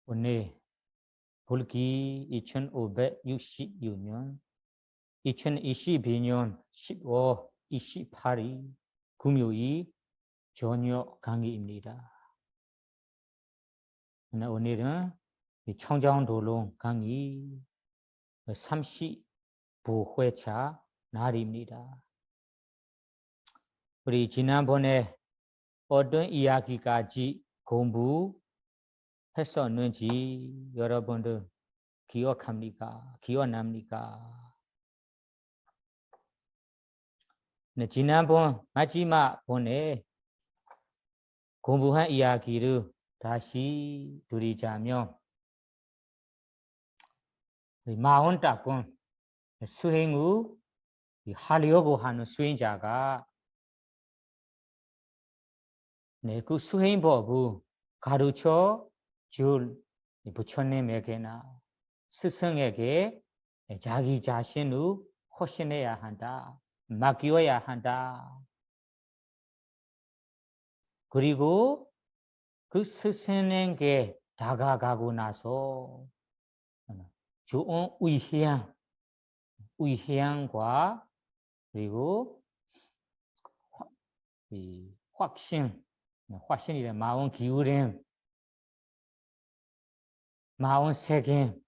오늘 볼기 2005 유년 2022년 10월 28일 금요일 저녁 강의입니다. 오늘은 청정도론 강의 35회차 날입니다. 우리 지난번에 어떤 이야기까지 공부했었는지 여러분들 기억합니까? 기억납니까? 네, 지난번 마지막 번에 공부한 이야기를 다시 드리자면 마흔따군 수행을 하려고 하는 수행자가 그 수행법을 가르쳐 줄 부처님에게나 스승에게 자기 자신을 헌신해야 한다. 맡겨야 한다. 그리고 그 스승에게 다가가고 나서 좋은 의향과 그리고 확신이래 마음 기울임, 마음 새김,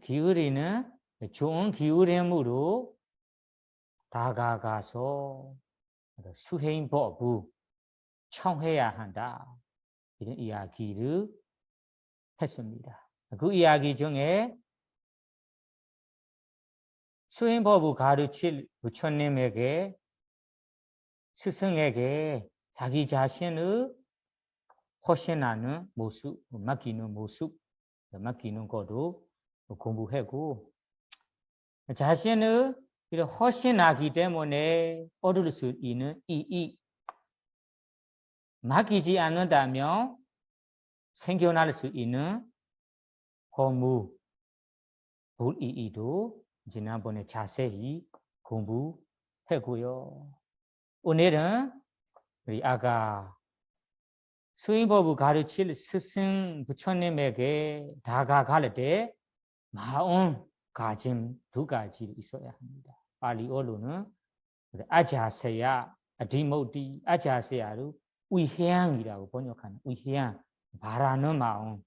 기울이는 좋은 기울임으로 다가가서 수행법을 청해야 한다. 이런 이야기를 했습니다. 그 이야기 중에 수행법을 가르칠 부처님에게 스승에게 자기 자신을 헌신하는 모습, 맡기는 모습, 맡기는 것도 공부하고 자신을 헌신하기 때문에 얻을 수 있는 이익 맡기지 않는다면 생겨날 수 있는 허무, 불이익도 지난번에 자세히 공부했고요. 오늘은 우리 아까 수행법을 가르칠 스승 부처님에게 다가갈 때 마음가짐 두 가지 있어야 합니다. 발리어로는 아자세야, 아디모티, 아자세야로 의향이라고 번역하는 의향, 바라는 마음,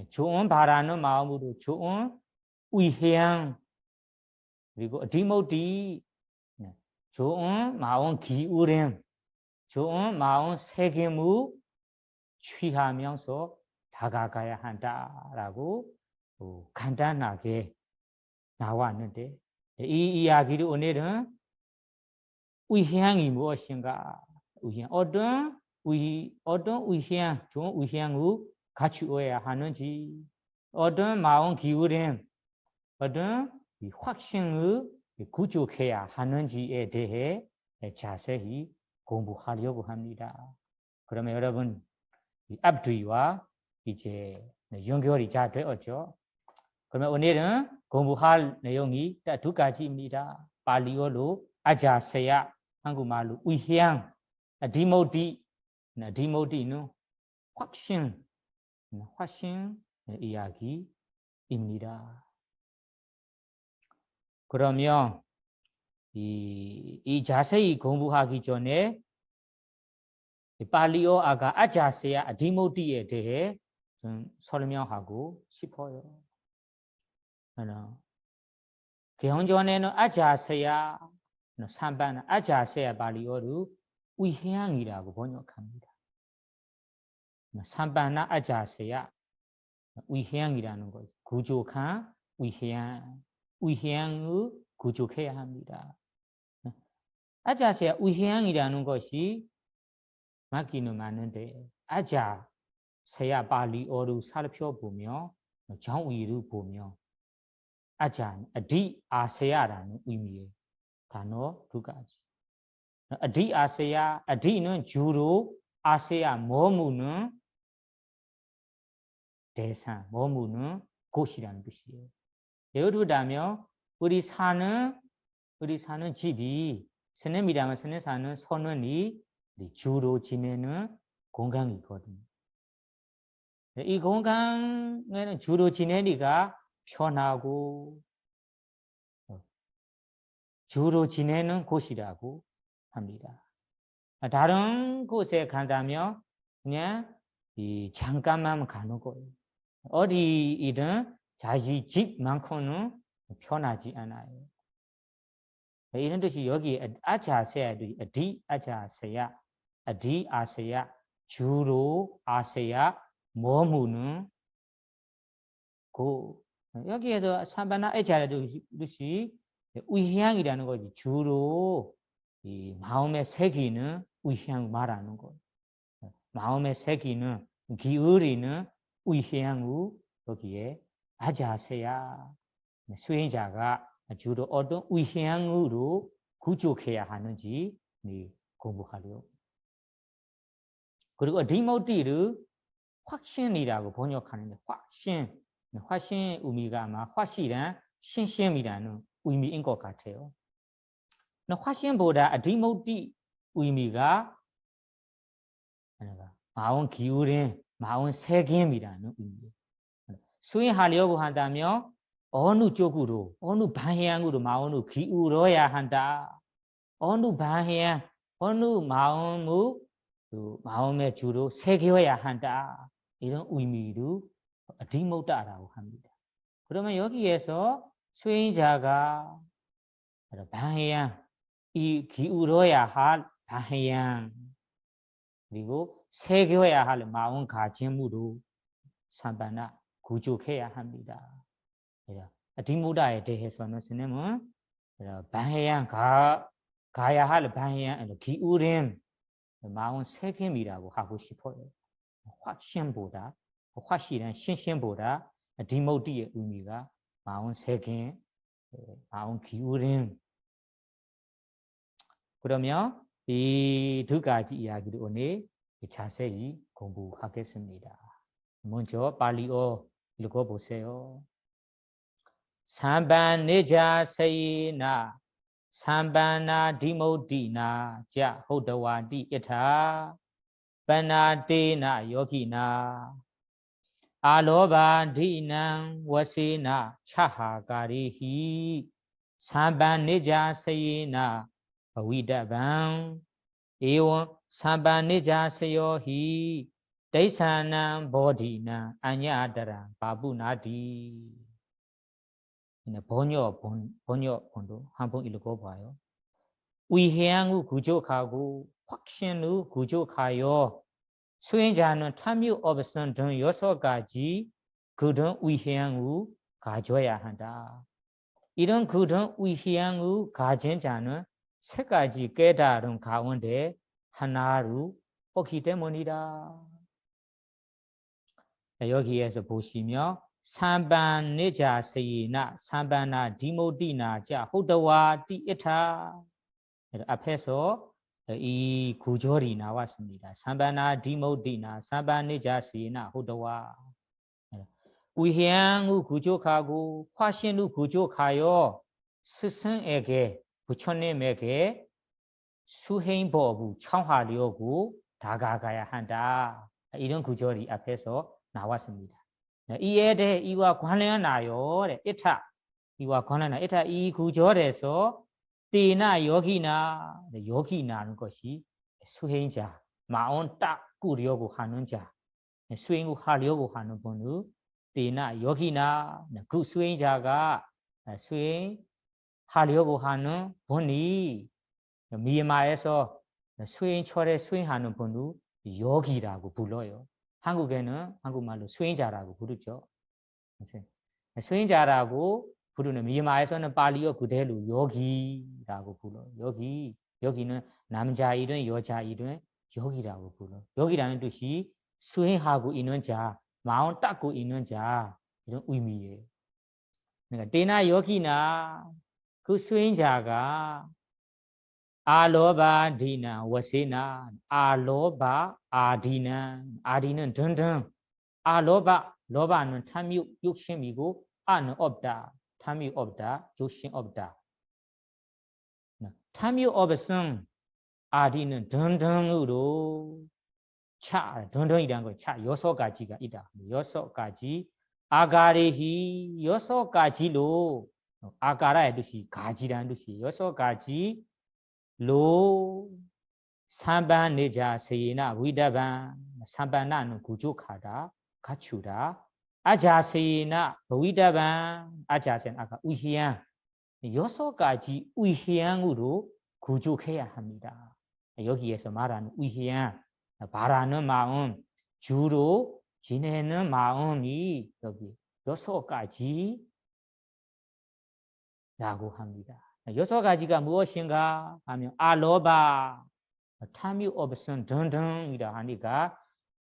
좋은 바라는 마음으로 좋은 의향, 그리고 아디모티, 좋은 마음 기울임, 좋은 마음 새김을 취하면서 다가가야 한다라고 간단하게 나왔는데 이 이야기를 오늘은 의향이 무엇인가? 의향 어떤 의향, 좋은 의향을 갖추어야 하는지, 어떤 마음 기울임, 어떤 확신을 구축해야 하는지에 대해 자세히 공부하려고 합니다. 그러면 여러분 앞뒤와 이제 연결이 잘 되었죠. 그러면 오늘은 공부할 내용이 두 가지입니다. 발리어로 아자세야, 한국말로 의향, 디모디는 확신 이야기입니다. 그러면 이 자세히 공부하기 전에 발리어 아가 아자세야, 디모디에 대해 좀 설명하고 싶어요. 개헌전에는 아자세야, 삼반 아자세야 발리어로 의향이라고 번역합니다. 삼반나 아자세야 의향이라는 것, 구족한 의향을 구족해야 합니다. 아자세야 의향이라는 것이 맞기는 맞는데 아자세야 발리어로 살펴보며 정의를 보며 아디 아세야라는 의미의 단어 두 가지. 아디 아세야, 아디는 주로 아세야 머무는 대상, 머무는 곳이라는 뜻이에요. 예를 들자면 우리 사는 집이 스님이라면 스님 사는 선원이 주로 지내는 공간이거든요. 이 공간에는 주로 지내니까 편하고 주로 지내는 곳이라고 합니다. 다른 곳에 간다면 그냥 이 잠깐만 가는 거예요. 어디이든 자기 집만큼은 편하지 않아요. 이런 뜻이 여기 아자세야도 어디 아자세야, 어디 아세야, 주로 아세야, 머무는 고 여기에서 삼바나 아자도 뜻이 의향이라는 거지. 주로 이 마음의 새기는 의향 말하는 거. 마음의 새기는 기울이는 의향우 여기에 아자세야. 수행자가 주로 어떤 의향으로 구족해야 하는지 공부하려. 그리고 디모티를 확신이라고 번역하는데 확신 의미가 아마 확실한 신심이라는 의미인 것 같아요. 확신보다 디모티 의미가 마음 기울인 마음 새김이라는 의미. 수행하려고 한다면 어느 쪽으로 어느 방향으로 마음을 기울여야 한다. 어느 방향 어느 마음을 마음의 주로 새겨야 한다. 이런 의미로 디모다라고 합니다. 그러면 여기에서 수행자가 방향 이 기울여야 할 방향 그리고 새겨야 할 마음가짐으로 삼바나 구족해야 합니다. 디모다에 대해서는 스님은 방향 가야 할 방향 기울임 마음 새김이라고 하고 싶어요. 확신보다 확실한 신심보다 디모티의 의미가 마음 새김, 마음 기울임. 그러면 이 두 가지 이야기를 오늘 자세히 공부하겠습니다. 먼저 발리어 읽어보세요. 삼반니자 세이나 삼반나 디모티나 자 호드와디 이타 바나테나 요기나 알로바 디난 와세나 차하가리히 삼반니자 세이나 위다방 에원 삼반니자 세요히 데이사난 보디나 아냐다라 바부나디 번역본도 한번 읽어봐요. 의향을 구족하고 확신을 구족하여 수행자는 탐욕 없음 등 6가지 그런 의향을 가져야 한다. 이런 그런 의향을 가진 자는 3가지 깨달음 가운데 하나로 없기 때문이다. 여기에서 보시면 삼반니자 세이나 삼반나 디모티나 자 호드와 띠이타 앞에서 이 구절이 나왔습니다. 삼반나 디모티나 삼반니자 세이나 호드와 의향을 구족하고 화신을 구족하여 스승에게 부처님에게 수행법을 청하려고 다가가야 한다. 이런 구절이 앞에서 나왔습니다. 이에 대해 이와 관련하여 이타 이와 관련하여 이타 이 구절에서 때나 여기나는 것이 수행자 마음 딱 꾸려고 하는 자 수행을 하려고 하는 분을 때나 여기나 그 수행자가 수행하려고 하는 분이 미얀마에서 수행철에 수행하는 분을 여기라고 불러요. 한국에는 한국말로 수행자라고 부르죠. 수행자라고 부르는 미얀마에서는 팔리어 그대로 여기라고 불러요. 여기는 남자이든 여자이든 여기라고 불러요. 여기라는 뜻이 수행하고 있는 자, 마음 닦고 있는 자 이런 의미예요. 그러니까 때나 여기나 그 수행자가 알로바 디나 와세나 알로바 아디는 등등 로바는 탐욕 욕심이고 아는 없다 탐욕 없다 욕심 없다 탐욕 없음 아디는 등등으로 차 돈돈이란 거 차 6가지가 있다. 6가지 아가리히 6가지로 아가라의 뜻이 가지라는 뜻이 6가지 로 삼반내자 세이나 위다반 삼반나는 구족하다 갖추다 아자세이나 위다반 아자세는 아까 우희양 6가지 우희양으로 구족해야 합니다. 여기에서 말하는 우희양 바라는 마음 주로 지내는 마음이 여기 6가지라고 합니다. 6가지가 무엇인가 하면 알로바 탐유 없음 등등이라 하니까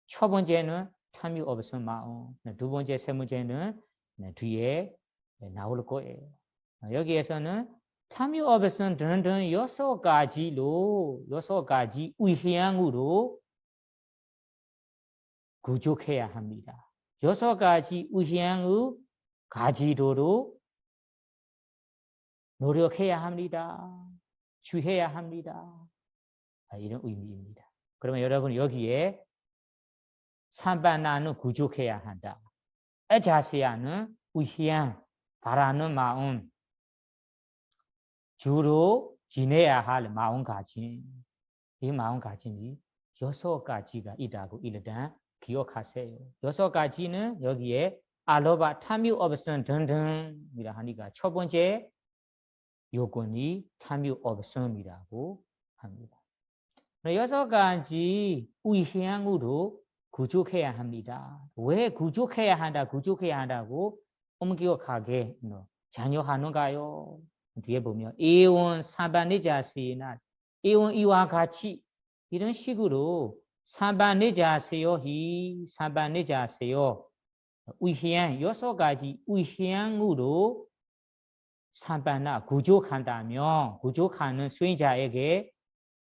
첫 번째는 탐유 없음 마음, 두 번째, 세 번째는 뒤에 나올 거예요. 여기에서는 탐유 없음 등등 6가지로 6가지 우향으로 구족해야 합니다. 6가지 우향의 가지도로 노력해야 합니다. 취해야 합니다. 이런 의미입니다. 그러면 여러분 여기에 삼반나는 구족해야 한다. 애자세야는 우향, 바라는 마음, 주로 지내야 할 마음가짐. 이 마음가짐이 6가지가 있다고 일단 기억하세요. 6가지는 여기에 알로바, 탐유 없음 등등이라 하니까 첫 번째 요건이 탐유 없음이라고 합니다. 6가지 우향으로 구족해야 합니다. 왜 구족해야 한다고 엄격하게 잔여하는가요? 뒤에 보면 에원 삼반내자세나 에원 이와 같이 이런 식으로 삼반내자세요 우향 6가지 우향으로 삼반나 구족한다면 구족하는 수행자에게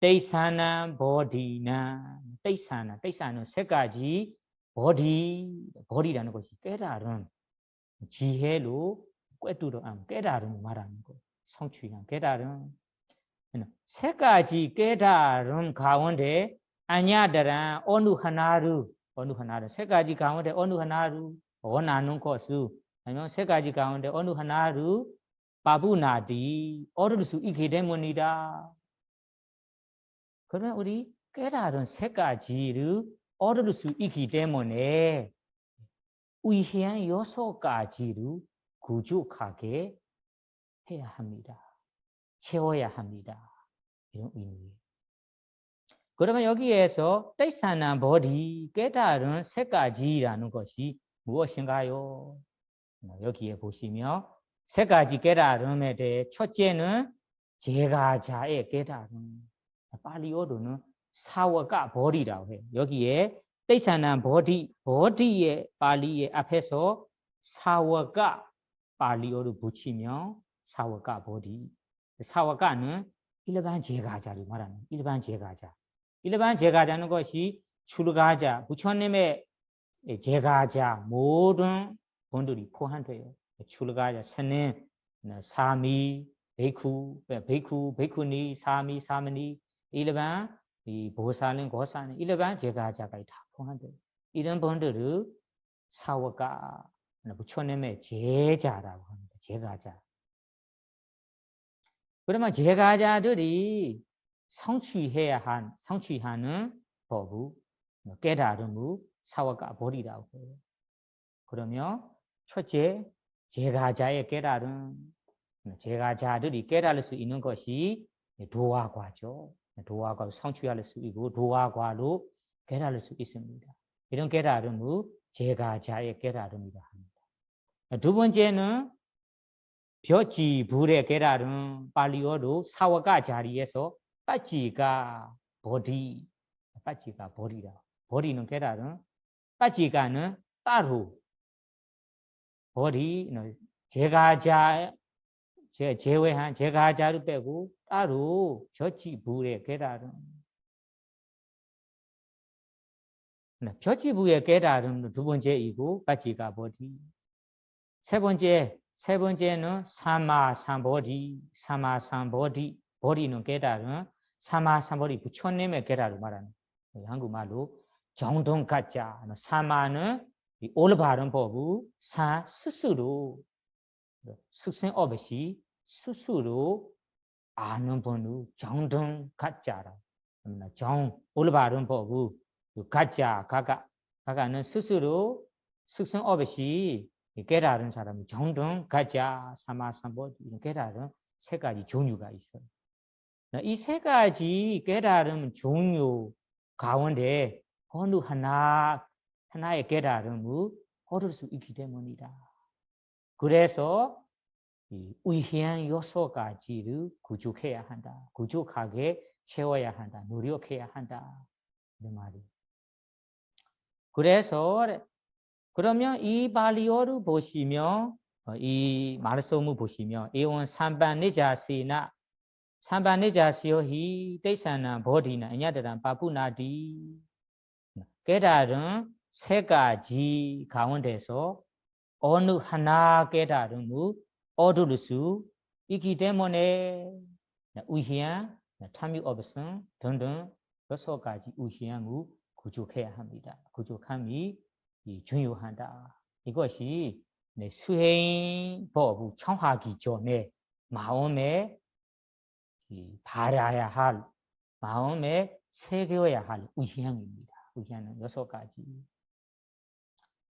데이사나 보디나 데이사는 3가지 보디라는 것이 깨달음 지혜로 꿰뚫어 깨달음 말하는 거 성취한 깨달음 3가지 깨달음 가운데 아냐다란 어느 하나를 3가지 가운데 어느 하나를 원하는 것을 아니면 3가지 가운데 어느 하나를 바부나디 얻을 수 있기 때문이다. 그러면 우리 깨달은 3가지를 얻을 수 있기 때문에 위한 6가지를 구족하게 해야 합니다. 채워야 합니다. 이런 의미예요. 그러면 여기에서 데이사나 보디 깨달은 3가지라는 것이 무엇인가요? 여기에 보시면 3가지 깨달음에 대해 첫째는 제가자의 깨달음. 팔리어로는 사워가 보디라고 해요. 여기에 데이사나 보디의 팔리의 앞에서 사워가 팔리어로 붙이면 사워가 보디. 사워가는 일반 제가자를 말하는 일반 제가자. 일반 제가자는 것이 출가자, 부처님의 제가자 모든 분들이 포함돼요. 출가자, 스님, 사미, 베이쿠니, 사미, 사머니, 일반 이 보살은 고사는 일반 제가자가 다 포함돼요. 이런 분들을 사워가 부처님의 제자라고 합니다. 제가자. 그러면 제가자들이 성취하는 법을 깨달음을 사워가 보리라고 해요. 그러면 첫째 제가자의 깨달음, 제가자들이 깨달을 수 있는 것이 도화과죠. 도화과로 성취할 수 있고 도화과로 깨달을 수 있습니다. 이런 깨달음을 제가자의 깨달음이라 합니다. 두 번째는 벼지 불의 깨달음, 팔리어로 사워가 자리에서 빠지가 보리라. 보리는 깨달음, 빠지가는 따로. 보리는 제외한 제가자를 빼고 따로 벼지 불의 깨달음. 벼지 불의 깨달음은 두 번째이고 빠지가 보리. 세 번째는 사마삼보디, 보리는 깨달음, 사마삼보디 부처님의 깨달음 말하는 한국말로 정동 가짜 사마는 이 올바른 법우 사 스스로 숙생 없이 스스로 아는 번우 정동 가짜라. 정 올바른 법우 가짜 가가는 스스로 숙생 없이 깨달은 사람이 정동 가짜 사마삼보 깨달은 세 가지 종류가 있어요. 이 세 가지 깨달음 종류 가운데 어느 하나의 깨달음을 얻을 수 있기 때문이다. 그래서 이 위현 요소까지를 구축해야 한다. 구축하게 채워야 한다. 노력해야 한다. 이 말이. 그래서 그러면 이 발리어를 보시면 이 말씀을 보시면 에원 삼반내자세나 삼반내자시오히 데이사나 보디나 아냐드란 바푸나디 깨달은 세 가지 가운데서 어느 하나 깨달음을 얻을 수 있기 때문에 우희한 참여 없음 등등 여섯 가지 우희한을 구축해야 합니다. 구축함이 중요하다. 이것이 수행법을 청하기 전에 마음에 바라야 할, 마음에 새겨야 할 우희향입니다. 우희향은 여섯 가지.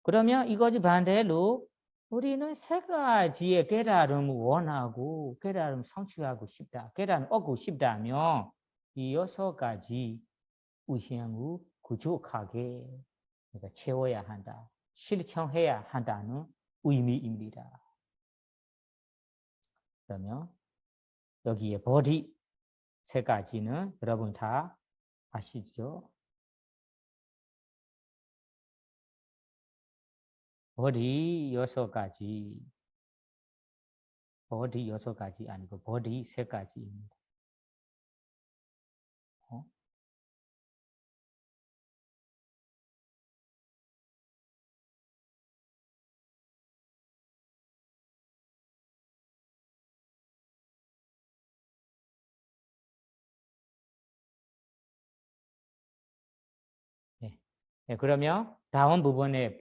그러면 이것이 반대로 우리는 세 가지의 깨달음을 원하고 깨달음 성취하고 싶다. 깨달음 얻고 싶다면 이 여섯 가지 우희향을 구축하게 채워야 한다. 실천해야 한다는 의미입니다. 그러면 여기에 보디 세 가지는 여러분 다 아시죠? 보디 여섯 가지, 보디 여섯 가지 아니고 보디 세 가지입니다. 네, 그러면 다음 부분에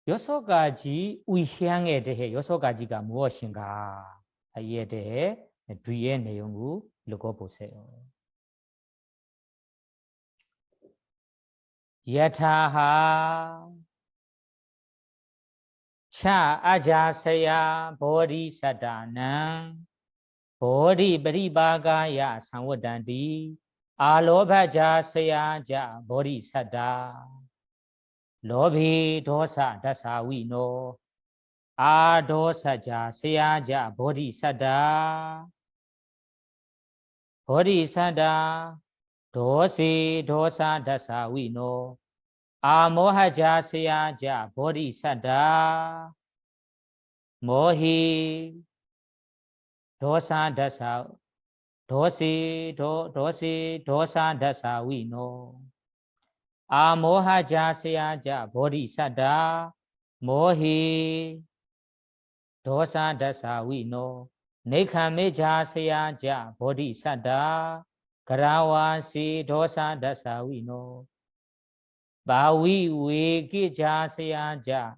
여섯 가지 위향에 대해 여섯 가지가 무엇인가 이에 대해 뒤의 내용을 읽어보세요. 여타하 차 아자세야 보리사다난 보리ปริ바가야 상워단디 알로바자세야자 보리사다 로비 도사 다사위노 아도사자 세야자 보리사다 보리사다 도시 도사 다사위노 아모하자 세야자 보리사다 모히 도사 다사 도시 도사 다사위노 아모하자세야자 보리사다 모히 도사 다사위노 네카메자세야자 보리사다 그라와시 도사 다사위노 바위 외기자세야자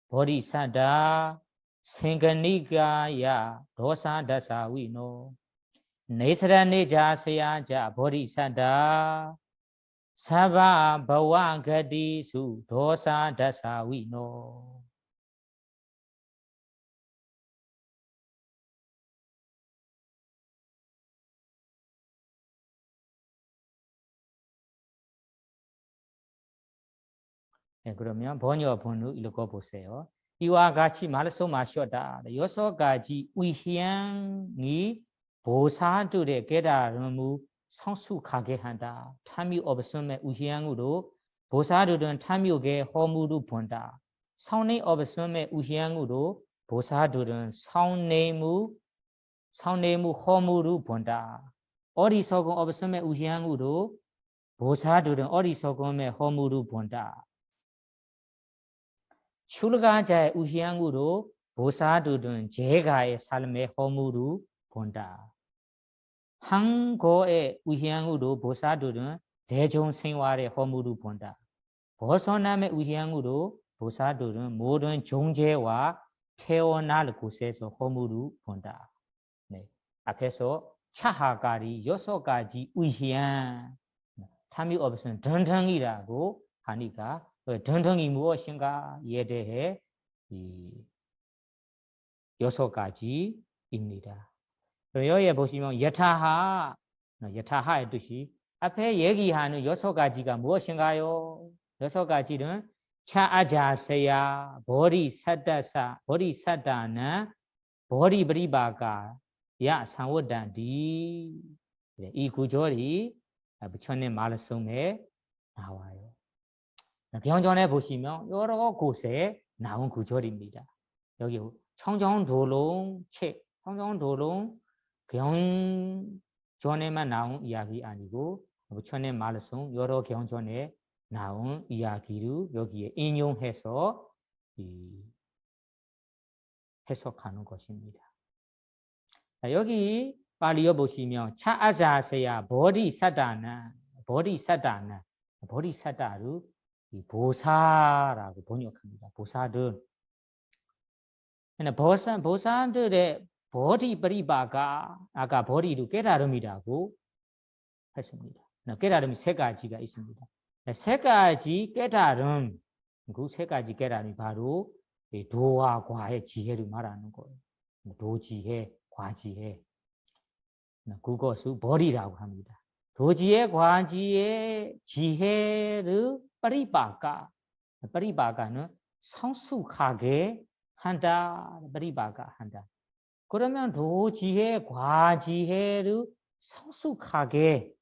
보리사다 생가니가야 도사 다사위노 네스라네자세야자 보리사다 사바 바와가디수 도사 다사위노 네, 그러면 번역본을 읽어보세요. 이와 같이 말씀하셨다. 여섯 가지 위향이 보사들의 깨달음을 성숙하게 한다. 탐이 없음의 위향으로 보사들은 탐욕의 허물을 본다. 성내 없음의 위향으로 보사들은 성내무 허물을 본다. 어리석음 없음의 위향으로 보사들은 어리석음의 허물을 본다. 출가자의 우향으로 보사들은 제가의 삶의 허물을 본다. 항고의 우향으로 보사들은 대중생활의 허물을 본다. 벗어남의 우향으로 보사들은 모든 종제와 태어날 곳에서 허물을 본다. 네. 앞에서 차하가리 6가지 우향 탐이 없으면 던덩이라고 하니까 던덩이 무엇인가 이에 대해 이 6가지입니다. 여기에 보시면 여타하의 뜻이 앞에 얘기하는 6가지가 무엇인가요? 6가지는 차아자세야 보리사다나 보리브리바가 야 상워단디 이 구절이 부처님 말씀에 나와요. 경전에 보시면 여러 곳에 나온 구절입니다. 여기 청정도론 책, 청정도론 경전에만 나온 이야기 아니고 부처님 말씀 여러 경전에 나온 이야기를 여기에 인용해서 해석하는 것입니다. 여기 발리어 보시면 차아자세야 보리사다를 보사라고 번역합니다. 보사들. 보사들의 보리브리바가 아까 보리로 깨달음이라고 했습니다. 깨달음이 3가지가 있습니다. 3가지 깨달음, 그 3가지 깨달음이 바로 도와 과의 지혜를 말하는 거예요. 도지혜, 과지혜. 그것을 보리라고 합니다. 도지혜, 과지의 지혜를 빠리바가는 성숙하게 한다. 빠리바가 한다. 그러면 도지혜, 과지혜를 성숙하게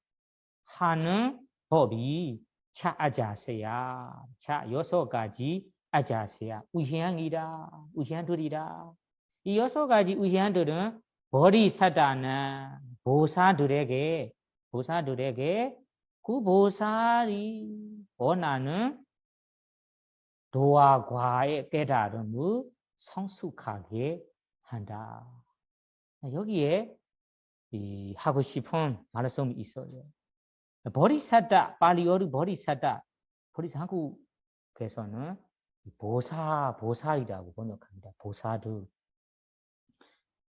하는 법이 차아자세야. 차 6가지 아자세야. 우향이라. 우향들이라. 이 6가지 우향들은 보리사다나 보사들에게 그 보살이 원하는 도와 과의 깨달음을 성숙하게 한다. 여기에 하고 싶은 말씀이 있어요. 보리사다, 발리어로 보리사다. 한국에서는 보살이라고 번역합니다. 보사들.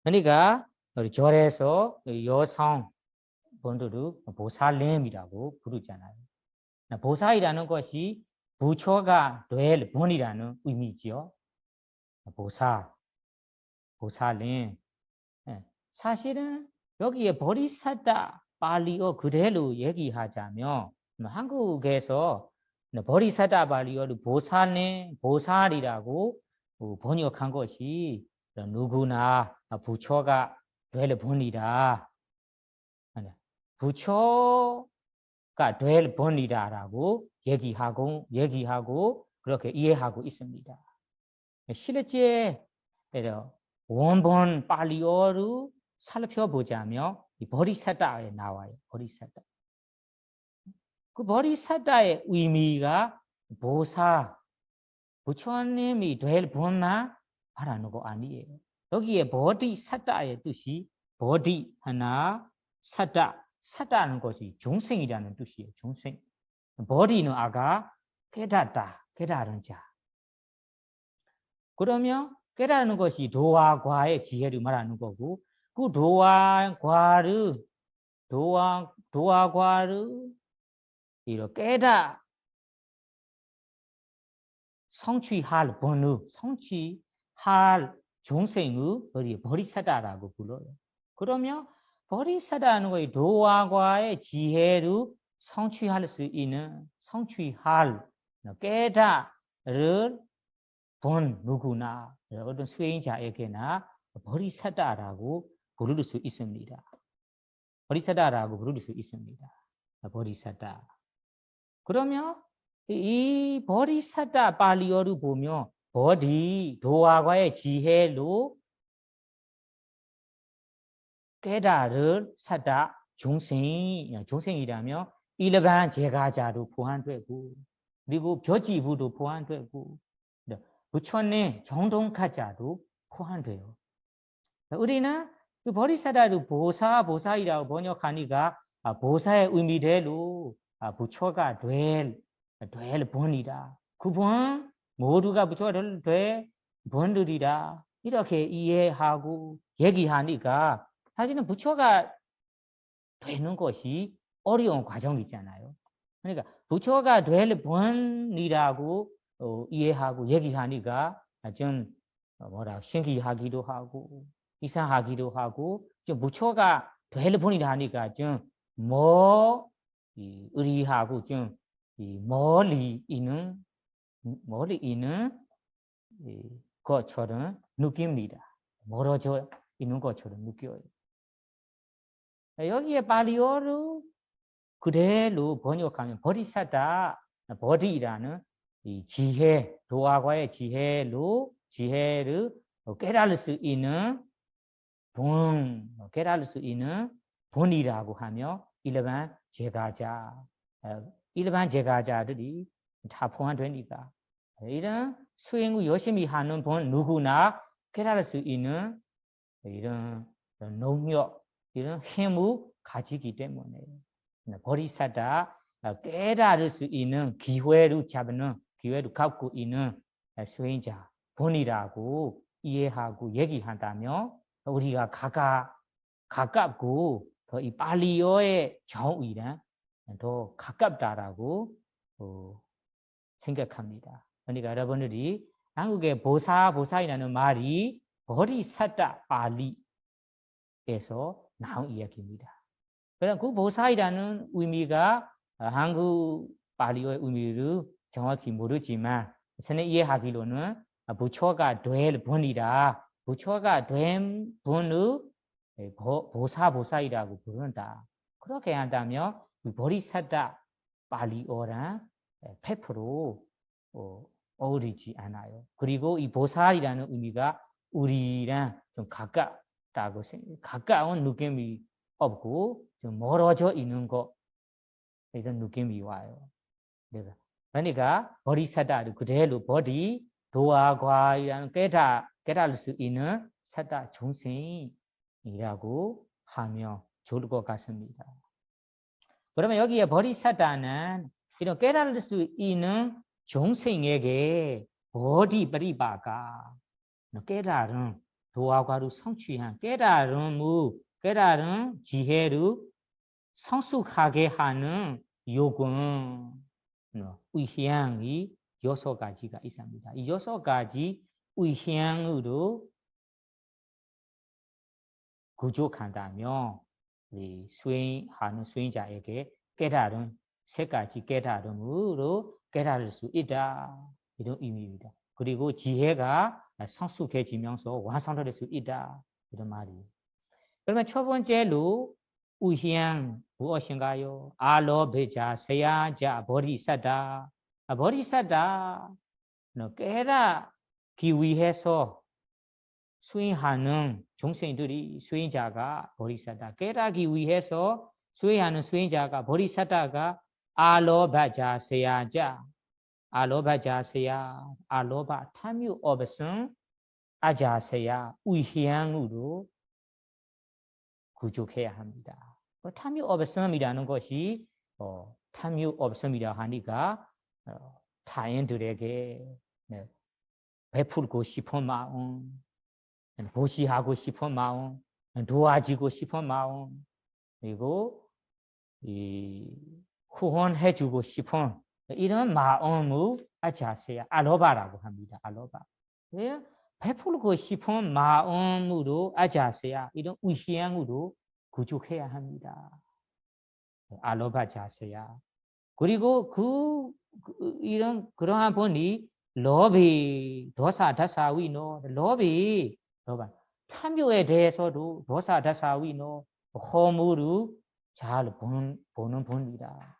그러니까 우리 절에서 여성 분들을 보살님이라고 부르잖아요. 보살이라는 것이 부처가 될 분이라는 의미지요. 보살님. 사실은 여기에 보리사다 발리어 그대로 얘기하자면 한국에서 보리사다 발리어를 보살님, 보살이라고 번역한 것이 누구나 부처가 될 분이다. 부처가 될 분이다라고 얘기하고 그렇게 이해하고 있습니다. 실제 원본 발리어를 살펴보자면 이 보리사다에 나와요. 보리사다. 그 보리사다의 의미가 부처님이 될 분만 말하는 거 아니에요. 여기에 보리사다의 뜻이 보리 하나, 사다는 것이 중생이라는 뜻이에요. 중생. 보리는 아까 깨달은 자. 그러면 깨달는 것이 도와 과의 지혜를 말하는 거고, 그 도와 과를 이렇게 성취할 번호, 성취할 중생의 보리사다라고 불러요. 그러면 보리사다는 것이 도와 과의 지혜를 성취할 수 있는 깨달을 본 누구나 어떤 수행자에게나 보리사다라고 부를 수 있습니다. 보리사다라고 부를 수 있습니다. 보리사다. 그러면 이 보리사다 발리어를 보면 도와과의 지혜로 깨달을 사다 중생이라면 일반 제가자도 포함되고 그리고 벼지부도 포함되고 부처님 정동가자도 포함돼요. 우리는 그 보리사다를 보사이라고 번역하니까 보사의 의미대로 부처가 될 되를 본이다. 그 본 모두가 부처를 돼 본들이다. 이렇게 이해하고 얘기하니까 사실은 부처가 되는 것이 어려운 과정이 있잖아요. 그러니까 부처가 될 본이라고 이해하고 얘기하니까 좀 뭐라 신기하기도 하고 이상하기도 하고 좀 부처가 될 본이라 하니까 좀뭐 의리하고 좀 멀리 있는 것처럼 느낍니다. 멀어져 있는 것처럼 느껴요. 여기에 발리어로 그대로 번역하면 버리사다 버리라는 이 지혜 도화과의 지혜를 깨달을 수 있는 깨달을 수 있는 본이라고 하며 일반 제가자들이 다 포함되니까 이런 수행을 열심히 하는 본 누구나 깨달을 수 있는 이런 능력 이런 힘을 가지기 때문에 버리사다 깨달을 수 있는 기회를 갖고 있는 수행자 본이라고 이해하고 얘기한다면 우리가 가깝고 더 이 발리어의 정의랑 더 가깝다라고 생각합니다. 그러니까 여러분들이 한국의 보사이라는 말이 버리사다 발리에서 나온 이야기입니다. 그럼 그 보사이라는 의미가 한국 발리어의 의미를 정확히 모르지만 저는 이해하기로는 부처가 될 본이라 부처가 된 본의 보사이라고 부른다. 그렇게 한다면 버리사다 발리어랑 100% 어울리지 않아요. 그리고 이 보살이라는 의미가 우리랑 좀 가까운 느낌이 없고 좀 멀어져 있는 것 이런 느낌이 와요. 그러니까 버리사다를 그대로 버리 도화과이라는 깨달을 수 있는 사다 중생이라고 하면 좋을 것 같습니다. 그러면 여기에 버리사다는 이런 깨달을 수 있는 중생에게 버디 버리바가 깨달음 도화과로 성취한 깨달은 지혜를 성숙하게 하는 요금 의향이 6가지가 있습니다. 이 6가지 의향으로 구족한다면 우리 수행하는 수행자에게 깨달은 3가지 깨달음으로 깨달을 수 있다. 이런 의미입니다. 그리고 지혜가 성숙해지면서 완성될 수 있다. 이런 말이에요. 그러면 첫 번째로 의향 무엇인가요? 알로베자 세야자 버리사다. 버리사다 깨닫기 위해서 수행하는 중생들이 수행자가 버리사다. 깨닫기 위해서 수행하는 수행자가 버리사다가 알로바자세야자 알로바자세야 알로바 탐유 없음 아자세야 의향으로 구족해야 합니다. 탐유 없음이라는 것이 탐유 없음이라 하니까 타인들에게 베풀고 싶은 마음 보시하고 싶은 마음, 도와주고 싶은 마음, 그리고 후원해주고 싶은 이런 마음을 자세히 알로바라고 합니다. 알로바. 베풀고 싶은 마음으로 자세히 이런 의향으로 구축해야 합니다. 알로바 자세야. 그리고 그러한 분이 로비 도사다사위노 로비 탐욕에 대해서도 도사다사위노 허물을 잘 보는 분이다.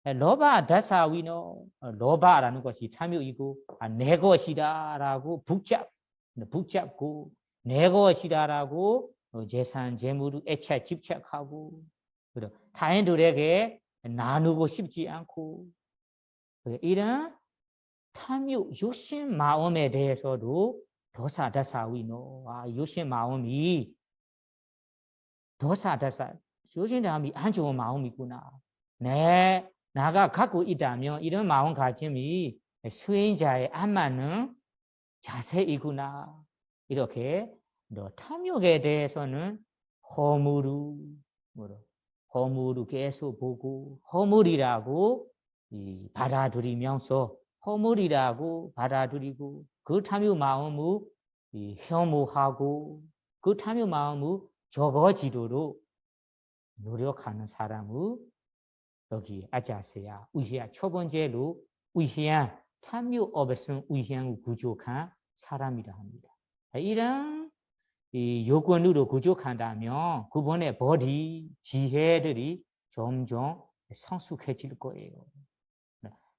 로바 다사위노 로바라는 것이 탐욕이고 내 것이다라고 붙잡고 내 것이다라고 재산 재물을 집착하고 타인들에게 나누고 싶지 않고 이런 탐욕, 욕심 마음에 대해서도 도사다사위노 욕심 마음이 욕심 마음이 안 좋은 마음이구나. 나가 갖고 있다면 이런 마음 가짐이 수행자의 안 맞는 자세이구나. 이렇게 탐욕에 대해서는 허물을 계속 보고 허물이라고 받아들이면서 허물이라고 받아들이고 그 탐욕 마음을 혐오하고 그 탐욕 마음을 적어지도록 노력하는 사람을 여기 아자세야 위희야 첫 번째로 위희한 탐욕 없음 위희한 부족한 사람이라 합니다. 이런 요건으로 부족한다면 그분의 버리 지혜들이 점점 성숙해질 거예요.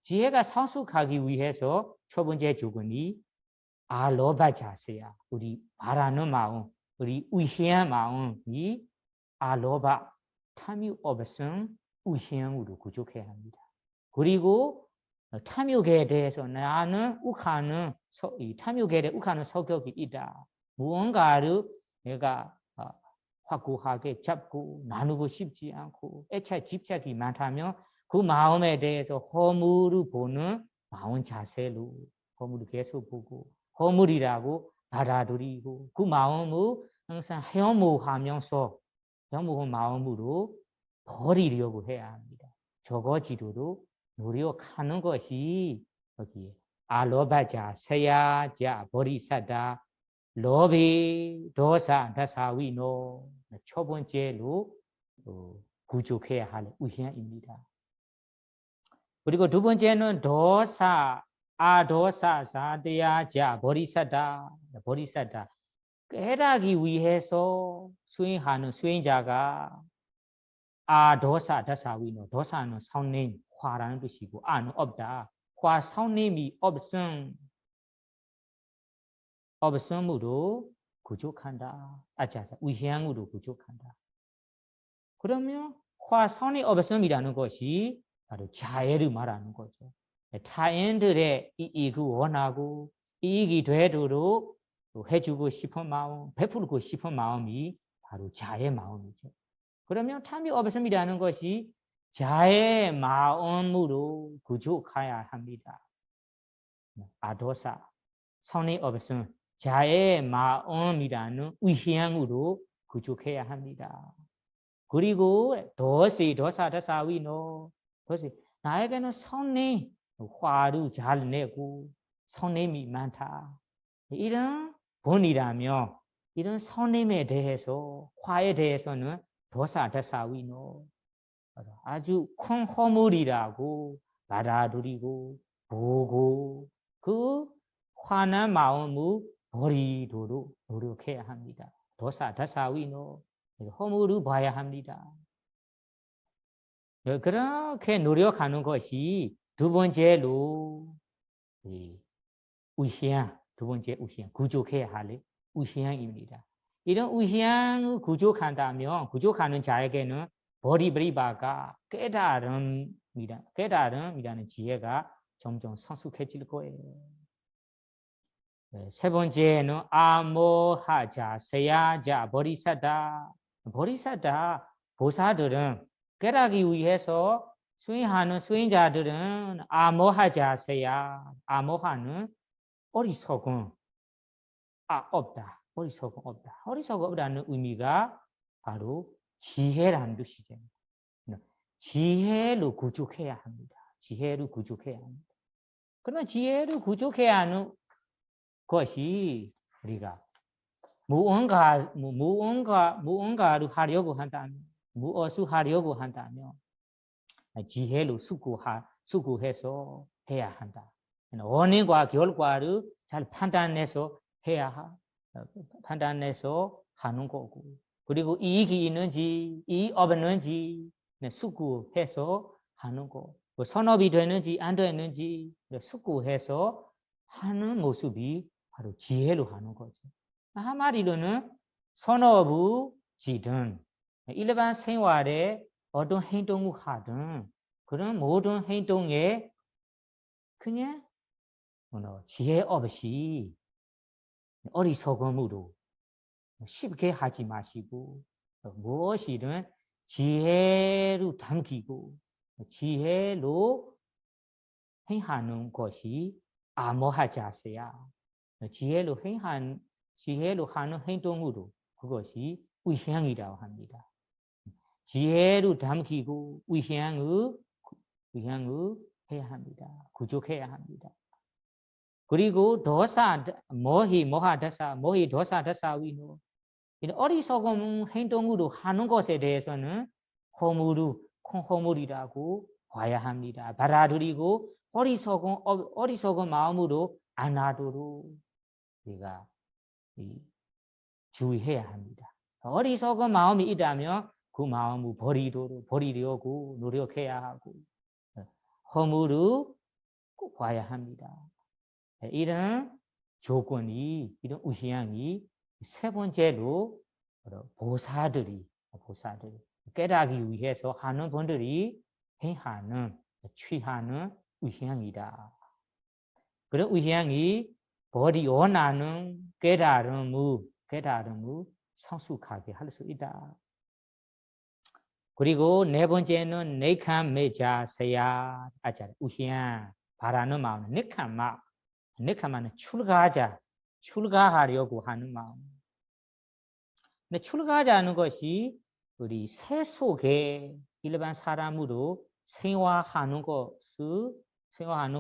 지혜가 성숙하기 위해서 첫 번째 조건이 알로바 자세야. 우리 바라는 마음, 우리 위희한 마음이 알로바 탐욕 없음 위희한으로 부족해야 합니다. 그리고 탐욕에 대해서 나는 욱하는 탐욕에 대해 욱하는 성격이 있다. 무언가를 내가 확고하게 잡고 나누고 싶지 않고 애착 집착이 많다면 그 마음에 대해서 허물을 보는 마음 자세로 허물을 계속 보고 허물이라고 받아들이고 그 마음을 항상 혐오하면서 혐오한 마음으로 버리려고 해야 합니다. 적어지도록 노력하는 것이 여기 알로바자 세야자 보리사다 로비 도사 다사위노 첫 번째로 구족해야 할 의향입니다. 그리고 두 번째는 도사 아도사 사대야자 보리사다 깨닫기 위해서 수행하는 수행자가 아도사 다사위노 도사는 성님 화라는 뜻이고 아는 없다. 화 성님이 없음으로 부족한다. 아자자 위향으로 부족한다. 그러면 화 성이 없음이라는 것이 바로 자애를 말하는 거죠. 타인들의 이익을 원하고 이익이 되도록 해주고 싶은 마음, 베풀고 싶은 마음이 바로 자의 마음이죠. 그러면 탐욕 없음이라는 것이 자의 마음으로 부족해야 합니다. 아도사, 성이 없음, 자의 마음이라는 위향으로 부족해야 합니다. 그리고 도사다사위노, 나에게는 성님, 화를 잘 내고 성님이 많다. 이런 본이라며 이런 성님에 대해서 화에 대해서는 도사다사위노 아주 큰 허물이라고 받아들이고 보고 그 화난 마음을 버리도록 노력해야 합니다. 도사다사위노 허물을 봐야 합니다. 그렇게 노력하는 것이 두 번째로 위향, 두 번째 위향, 부족해야 할 위향입니다. 이런 위향을 부족한다면 부족하는 자에게는 버리바가 깨달음이라는 지혜가 점점 성숙해질 거예요. 세 번째는 아모하자, 세야자, 버리사다. 보사들은 깨닫기 위해서 수행하는 수행자들은 아모하자, 세야. 아모하는 어리석음, 없다. 어리석음 없다. 어리석음 없다는 의미가 바로 지혜라는 뜻이죠. 지혜로 구족해야 합니다. 지혜로 구족해야 합니다. 그러면 지혜로 구족해야 하는 것이 우리가 무언가를 하려고 한다면, 무엇을 하려고 한다면 지혜로 수고해서 해야 한다. 원인과 결과를 잘 판단해서 하는 거고, 그리고 이익이 있는지 이익 없는지 수고해서 하는 거, 선업이 되는지 안 되는지 수고해서 하는 모습이 바로 지혜로 하는 거죠. 한마디로는 선업이든 일반 생활에 어떤 행동을 하든 그런 모든 행동에 그냥 지혜 없이 어리석음으로 쉽게 하지 마시고 무엇이든 지혜로 담기고 지혜로 행하는 것이 아모하자세야. 지혜로 하는 행동으로 그것이 위향이라고 합니다. 지혜로 담기고 위향을 해야 합니다. 구족해야 합니다. 그리고 도사 모히 도사 위노 어리석은 행동으로 하는 것에 대해서는 허물이라고 봐야 합니다. 받아들이고 어리석은 마음으로 안 하도록 우리가 주의해야 합니다. 어리석은 마음이 있다면 그 마음을 버리려고 노력해야 하고 허물을 꼭 봐야 합니다. 이런 조건이 이런 우향이 세 번째로 보살들이 깨닫기 위해서 하는 분들이 취하는 우향이다. 그런 우향이 버리 원하는 깨달음을 성숙하게 할 수 있다. 그리고 네 번째는 네칸메자세야 우향 바라는 마음 네카마는 출가하려고 하는 마음. 근데 출가하자는 것이 우리 새 속에 일반 사람으로 생활하는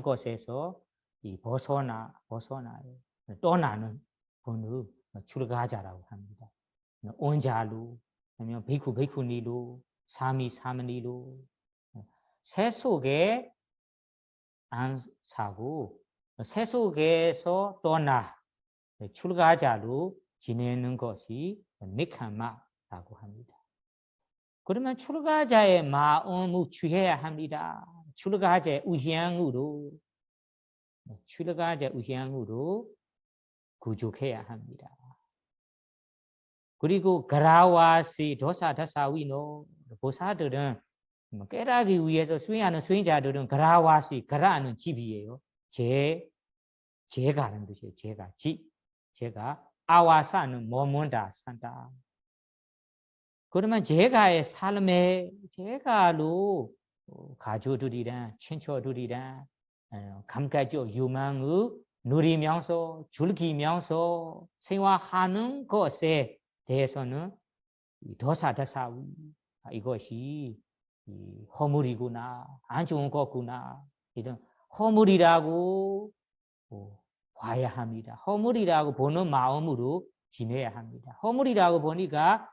것에서 벗어나요. 떠나는 분을 출가하자라고 합니다. 온자로, 아니면 베이쿠니로, 사미사머니로 새 속에 안 사고 새 속에서 떠나 출가자로 지내는 것이 네카마라고 합니다. 그러면 출가자의 마음을 취해야 합니다. 출가자의 우향으로 구족해야 합니다. 그리고 가라와시 도사다사위노 보사들은 깨닫기 위해서 수행하는 수행자들은 가라는 집이에요. 제가라는 뜻이에요. 제가 아와사는 머문다 산다. 그러면 제가의 삶에 제가로 가족들이랑 친척들이랑 감각적 유망을 누리면서 즐기면서 생활하는 것에 대해서는 도사다사위 이것이 허물이구나 안 좋은 거구나 이런 허물이라고 봐야 합니다. 허물이라고 보는 마음으로 지내야 합니다. 허물이라고 보니까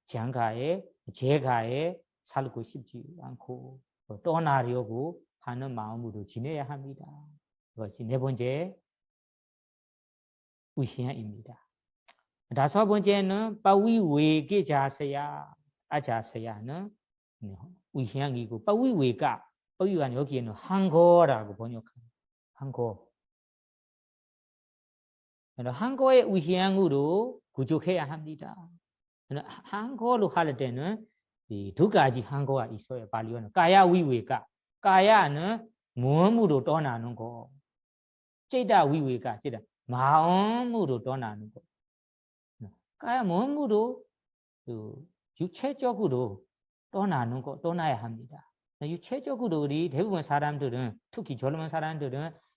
제가에 살고 싶지 않고 떠나려고 하는 마음으로 지내야 합니다. 그것이 네 번째 우향입니다. 다섯 번째는 아자세야는 우향이고 빠위외가 여기에는 한거라고 번역합니다. 한거의 우향으로 구족해야 합니다. 한거로 할 때는 두 가지 한거가 있어요. 발리어는 가야위외가 가야는 몸으로 떠나는 거 찌다위외가 마음으로 떠나는 거 가야 몸으로 육체적으로 떠나야 합니다. 육체적으로 우리 대부분 사람들은 특히 젊은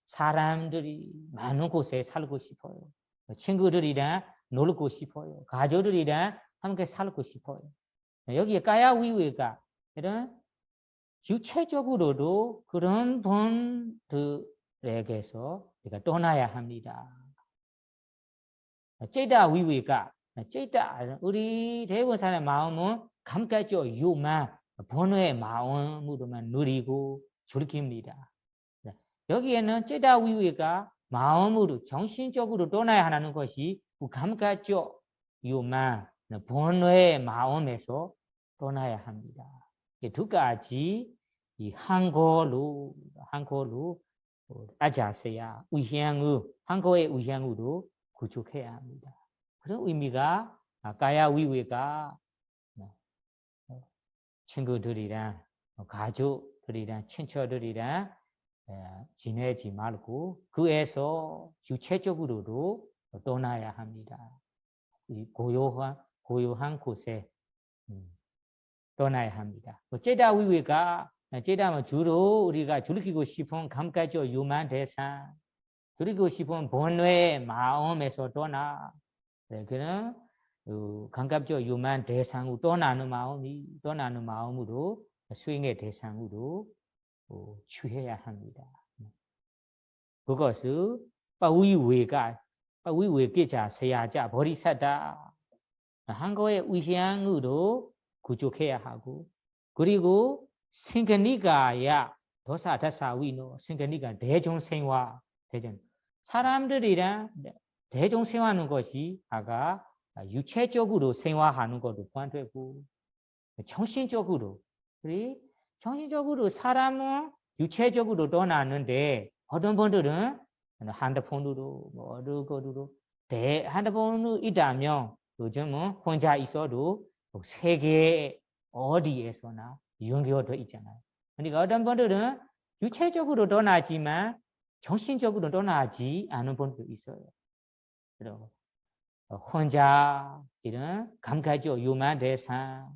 사람들이 많은 곳에 살고 싶어요. 친구들이랑 놀고 싶어요. 가족들이랑 함께 살고 싶어요. 여기에 까야위위가 이런 육체적으로도 그런 분들에게서 우리가 떠나야 합니다. 찌다위위가 우리 대부분 사람의 마음은 감각적 유만 번호의 마음으로만 누리고 즐깁니다. 여기에는 찌다위위가 마음으로 정신적으로 떠나야 하는 것이 감각적 유만 번호의 마음에서 떠나야 합니다. 두 가지 한국어로 아자세야 한국어의 우향으로 구축해야 합니다. 그런 의미가 가야위위가 친구들이랑 가족들이랑 친척들이랑 지내지 말고 그에서 주체적으로도 떠나야 합니다. 고요한 곳에 떠나야 합니다. 제다 위위가 제다면 주로 우리가 줄이키고 싶은 감각적 유만 대상, 줄이고 싶은 본뇌 마음에서 떠나 그는 감각적 유만 대상으로 떠나는 마음으로 수행의 대상으로 취해야 합니다. 그것을 빠위외가 빠위외계자 세야자 보리사다 한국의 의향으로 구족해야 하고 그리고 생각니까야 도사다사위노 생각니까 대중생활 대중 사람들이랑 대중생활하는 것이 아까 육체적으로 생활하는 것도 포함되고 정신적으로 우리 정신적으로 사람은 육체적으로 떠나는데 어떤 분들은 핸드폰으로 뭐 어느 거로 핸드폰으로 있다면 요즘은 혼자 있어도 세계 어디에서나 연결되어 있잖아요. 그러니까 어떤 분들은 육체적으로 떠나지만 정신적으로 떠나지 않은 분도 있어요. 그리고 혼자 이런 감각적 유만 대상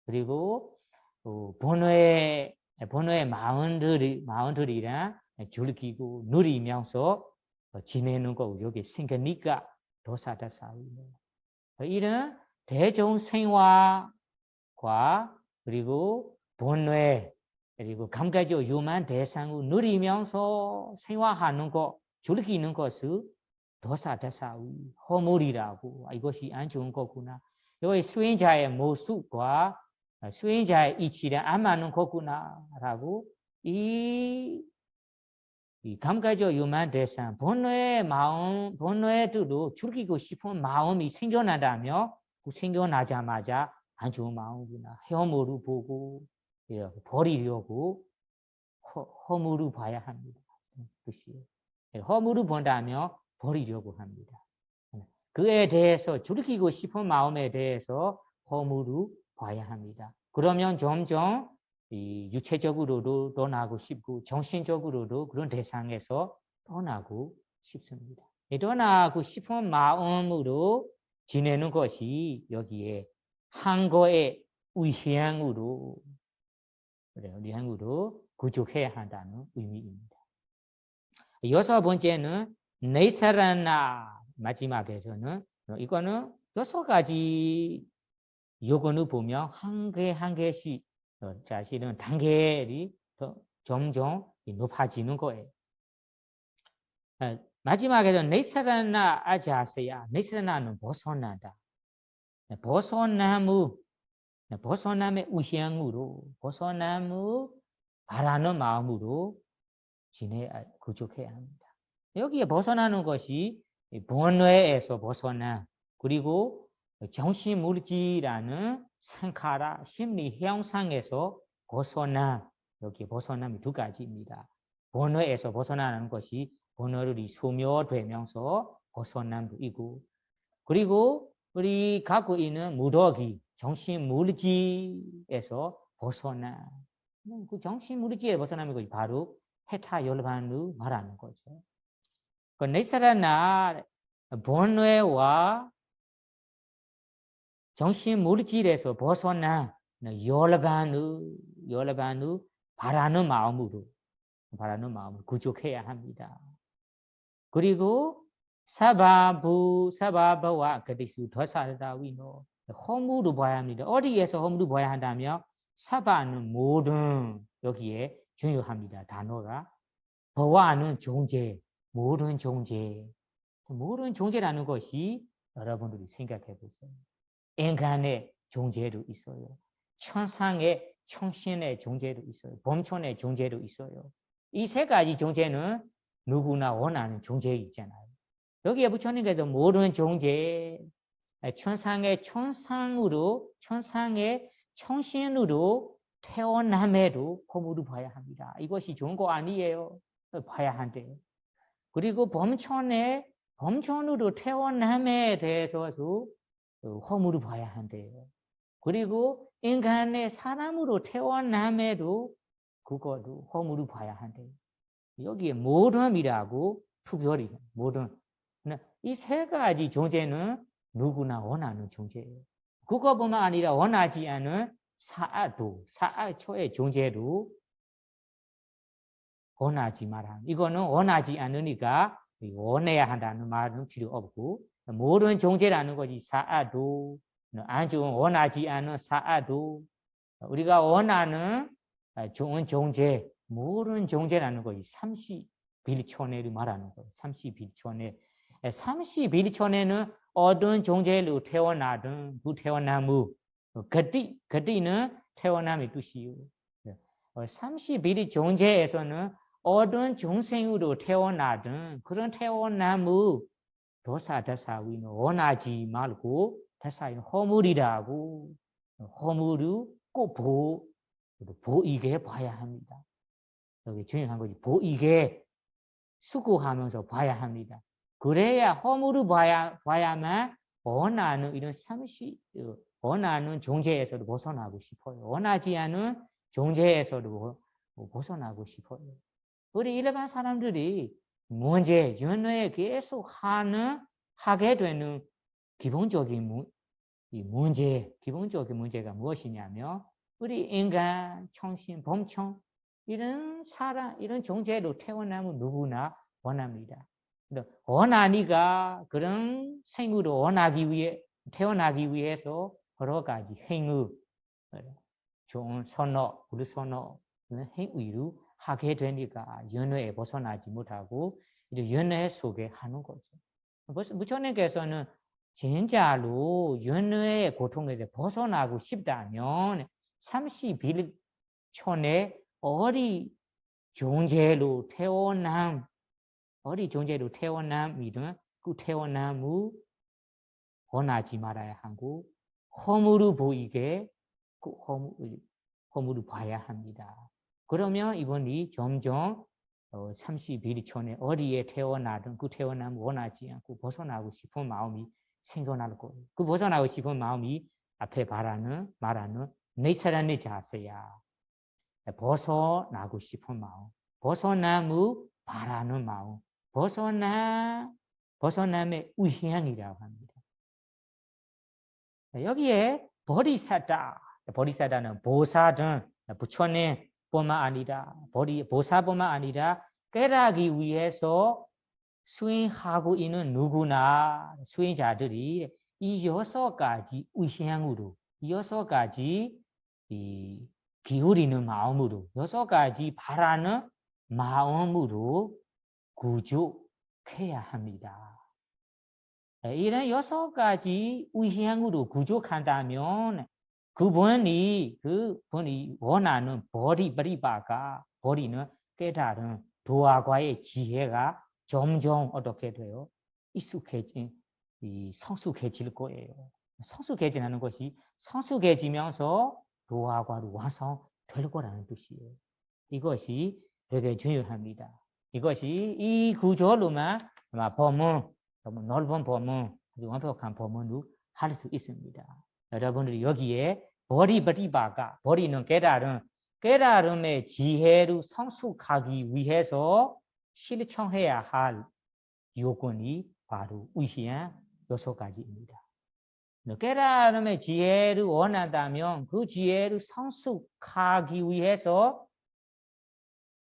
그리고 번호의 마음들이랑 즐기고 누리면서 지내는 거 여기 생기니까 도사다사위네. 이런 대중생활과 그리고 번뇌 그리고 감각적 유만 대상을 누리면서 생활하는 것 즐기는 것을 도사다사위 허물이라고 이것이 안 좋은 거구나. 여기 수행자의 모습과 수행자의 이치랑 안 맞는 거구나라고 이 감각적 유만 대상 본뇌의 마음 본뇌도 즐기고 싶은 마음이 생겨나다며 그 생겨나자마자 안 좋은 마음이구나 허물을 보고 이렇게 버리려고 허물을 봐야 합니다. 허물을 본다면 버리려고 합니다. 그에 대해서 즐기고 싶은 마음에 대해서 허물을 봐야 합니다. 그러면 점점 이 육체적으로도 떠나고 싶고 정신적으로도 그런 대상에서 떠나고 싶습니다. 떠나고 싶은 마음으로 지내는 것이 여기에 한거의 의향으로 구족해야 한다는 의미입니다. 여섯 번째는 네사라나 마지막에서는 이거는 여섯 가지 요건을 보면 한 개씩 사실은 단계를 점점 높아지는 거예요. 마지막에는 네사라나 아자세야 네사라나는 벗어난다. 벗어남의 의향으로 벗어남을 바라는 마음으로 구족해야 합니다. 여기에 벗어나는 것이 번뇌에서 벗어나 그리고 정신물질이라는 상카라 심리 형상에서 벗어나 여기 벗어남이 두 가지입니다. 번뇌에서 벗어나는 것이 번뇌를 소멸되면서 벗어남도 있고 그리고 우리 갖고 있는 무더기 정신물질에서 벗어나 그 정신물질에 벗어나는 것이 바로 해타 열반을 말하는 거죠. 그 네사라나 번뇌와 정신물질에서 벗어나 열반을 바라는 마음으로 구족해야 합니다. 그리고 사바바와 그디수 더살다위노 허물을 봐야 합니다. 어디에서 허물을 봐야 한다면 사바는 모든 여기에 중요합니다. 단어가 버와는 존재, 모든 존재라는 것이 여러분들이 생각해 보세요. 인간의 존재도 있어요. 천상의 청신의 존재도 있어요. 범천의 존재도 있어요. 이 세 가지 존재는 누구나 원하는 존재 있잖아요. 여기에 부처님께서 모든 존재, 천상의 청신으로 태어남에도 허물을 봐야 합니다. 이것이 좋은 거 아니에요. 봐야 한대요. 그리고 범천으로 태어남에 대해서도 허물을 봐야 한대요. 그리고 인간의 사람으로 태어남에도 그것도 허물을 봐야 한대요. 여기에 모름이라고 특별히 모름. 이 세 가지 존재는 누구나 원하는 존재예요. 그것뿐만 아니라 원하지 않은 사아도 사아초의 존재도 원하지 마라. 이거는 원하지 않으니까 원해야 한다는 말은 필요 없고 모든 존재라는 것이 사아도 안 좋은 원하지 않은 사아도 우리가 원하는 좋은 존재 모든 존재라는 것이 31천회를 말하는 거예요. 31천회. 31천회는 어떤 존재로 태어나든 그 태어나무 그때는 태어남의 뜻이요. 31 존재에서는 어떤 중생으로 태어나든 그런 태어남의 도사다사위는 원하지 말고 다사인 허물이라고 허물을 꼭 보이게 봐야 합니다. 여기 중요한 것이 보이게 수고하면서 봐야 합니다. 그래야 허물을 봐야만 원하는 이런 원하는 존재에서도 벗어나고 싶어요. 원하지 않은 존재에서도 벗어나고 싶어요. 우리 일반 사람들이 문제, 윤회에 계속 하게 되는 기본적인 문제가 무엇이냐면 우리 인간, 청신, 범청 이런 존재로 태어나면 누구나 원합니다. 원하니까 그런 생으로 태어나기 위해서 여러 가지 행위, 좋은 선호, 우리 선호, 행위를 하게 되니까 윤회에 벗어나지 못하고 윤회 속에 하는 거죠. 부처님께서는 진짜로 윤회의 고통에서 벗어나고 싶다면 31천의 어리 존재로 태어남이든 그 태어남을 원하지 말아야 하고 허물을 보이게 그 허물을 봐야 합니다. 그러면 이분이 점점 31천의 어디에 태어나든 그 태어남을 원하지 않고 벗어나고 싶은 마음이 생겨날 거예요. 그 벗어나고 싶은 마음이 앞에 말하는 내 사랑의 자세야. 벗어나고 싶은 마음, 벗어남을 바라는 마음, 벗어남의 의향이라고 합니다. 여기에 보리사다는 보사든 부처님 뿐만 아니라 보사뿐만 아니라 깨닫기 위해서 수행하고 있는 누구나 수행자들이 이 6가지 의향으로 6가지 기울이는 마음으로 6가지 바라는 마음으로 구족해야 합니다. 이런 6가지 의향으로 구족한다면 그분이 원하는 보리는 깨달은 도화과의 지혜가 점점 어떻게 돼요? 성숙해질 거예요. 성숙해지는 것이 성숙해지면서 도화과로 완성될 거라는 뜻이에요. 이것이 되게 중요합니다. 이것이 이 구조로만 넓은 법문, 완벽한 법문으로 할 수 있습니다. 여러분들이 여기에 보리는 깨달음의 지혜를 성숙하기 위해서 실천해야 할 요건이 바로 의향 6가지입니다. 깨달음의 지혜를 원한다면 그 지혜를 성숙하기 위해서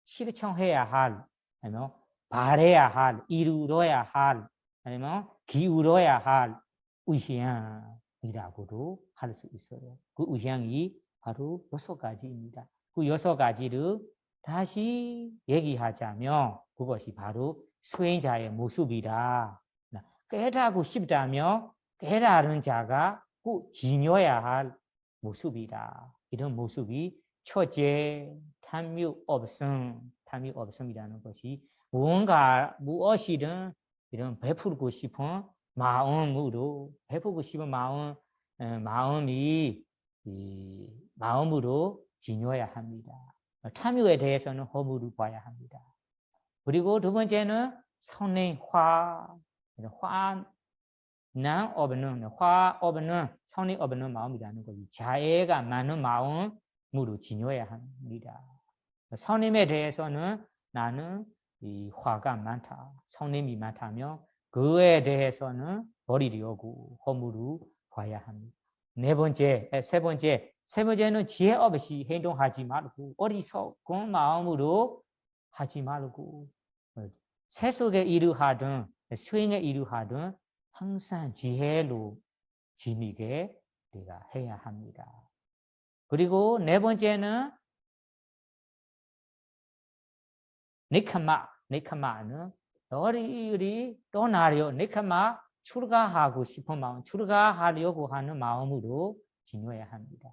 실천해야 할, 아니면 바라야 할, 이루어야 할, 아니면 기울어야 할 의향이라고도 할 수 있어요. 그 의향이 바로 6가지입니다. 그 6가지를 다시 얘기하자면 그것이 바로 수행자의 모습이다. 깨닫고 싶다면 깨달은 자가 꼭 지녀야 할 모습이다. 이런 모습이 첫째, 탐욕없음이라는 것이 무엇이든 이런 베풀고 싶은 마음으로 마음으로 지녀야 합니다. 탐욕에 대해서는 허물을 봐야 합니다. 그리고 두 번째는 성능 화 성능 없는 마음이라는 것이 자애가 많은 마음으로 지녀야 합니다. 성님에 대해서는 나는 이 화가 많다. 성님이 많다면 그에 대해서는 버리려고 허물을 봐야 합니다. 세 번째 세 번째는 지혜 없이 행동하지 말고 어리석은 마음으로 하지 말고 세속의 일을 하든 수행의 일을 하든 항상 지혜로 지니게 우리가 해야 합니다. 그리고 네 번째는 네카마는 너희들이 떠나려 네카마 출가하고 싶은 마음, 출가하려고 하는 마음으로 지녀야 합니다.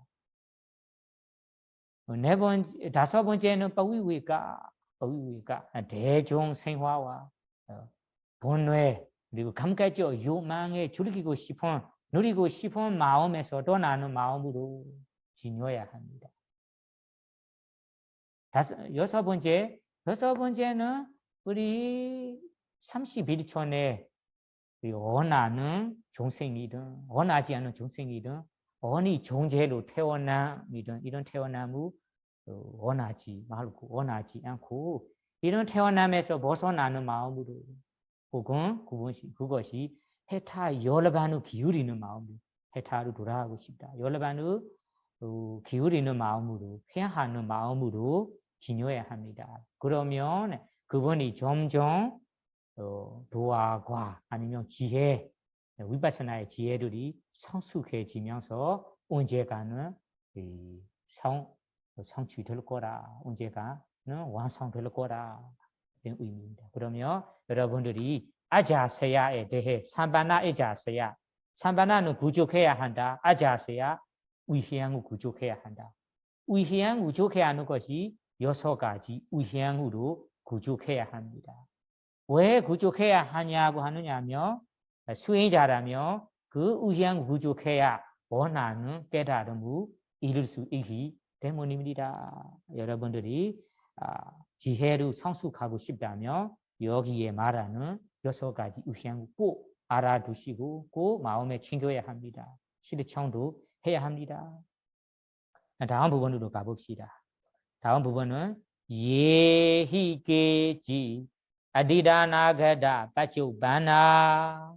다섯 번째는 빠위위가 대중 생활과 본뇌 그리고 감각적 욕망에 누리고 싶은 마음에서 떠나는 마음으로 지녀야 합니다. 여섯 번째는 우리 31촌에 원하는 종생이든 원하지 않는 종생이든 어느 존재로 태어남이든 이런 태어남을 원하지 않고 이런 태어남에서 벗어나는 마음으로 혹은 그것이 해타 열반을 기울이는 마음으로 해타로 돌아가고 싶다. 열반을 기울이는 마음으로 회하는 마음으로 지녀야 합니다. 그러면 그분이 점점 도화과 아니면 지혜, 위파사나의 지혜들이 성숙해지면서 언제가는 성취될 거라, 언제가는 완성될 거라 이런 의미입니다. 그러면 여러분들이 아자세야에 대해 삼바나 아자세야, 삼바나는 구족해야 한다. 아자세야 위향을 구족해야 한다. 위향 구족해야 하는 것이 6가지 위향으로 구족해야 합니다. 왜 구족해야 하냐고 하느냐면 수행자라면 그 위향 구족해야 원하는 깨달음을 이룰 수 있기 때문입니다. 여러분들이 지혜를 성숙하고 싶다면 여기에 말하는 6가지 위향을 꼭 알아두시고 꼭 마음에 챙겨야 합니다. 실천도 해야 합니다. 다음 부분으로 가봅시다. 다음 부분은 예히게지 아디다나가다 빠쭈반나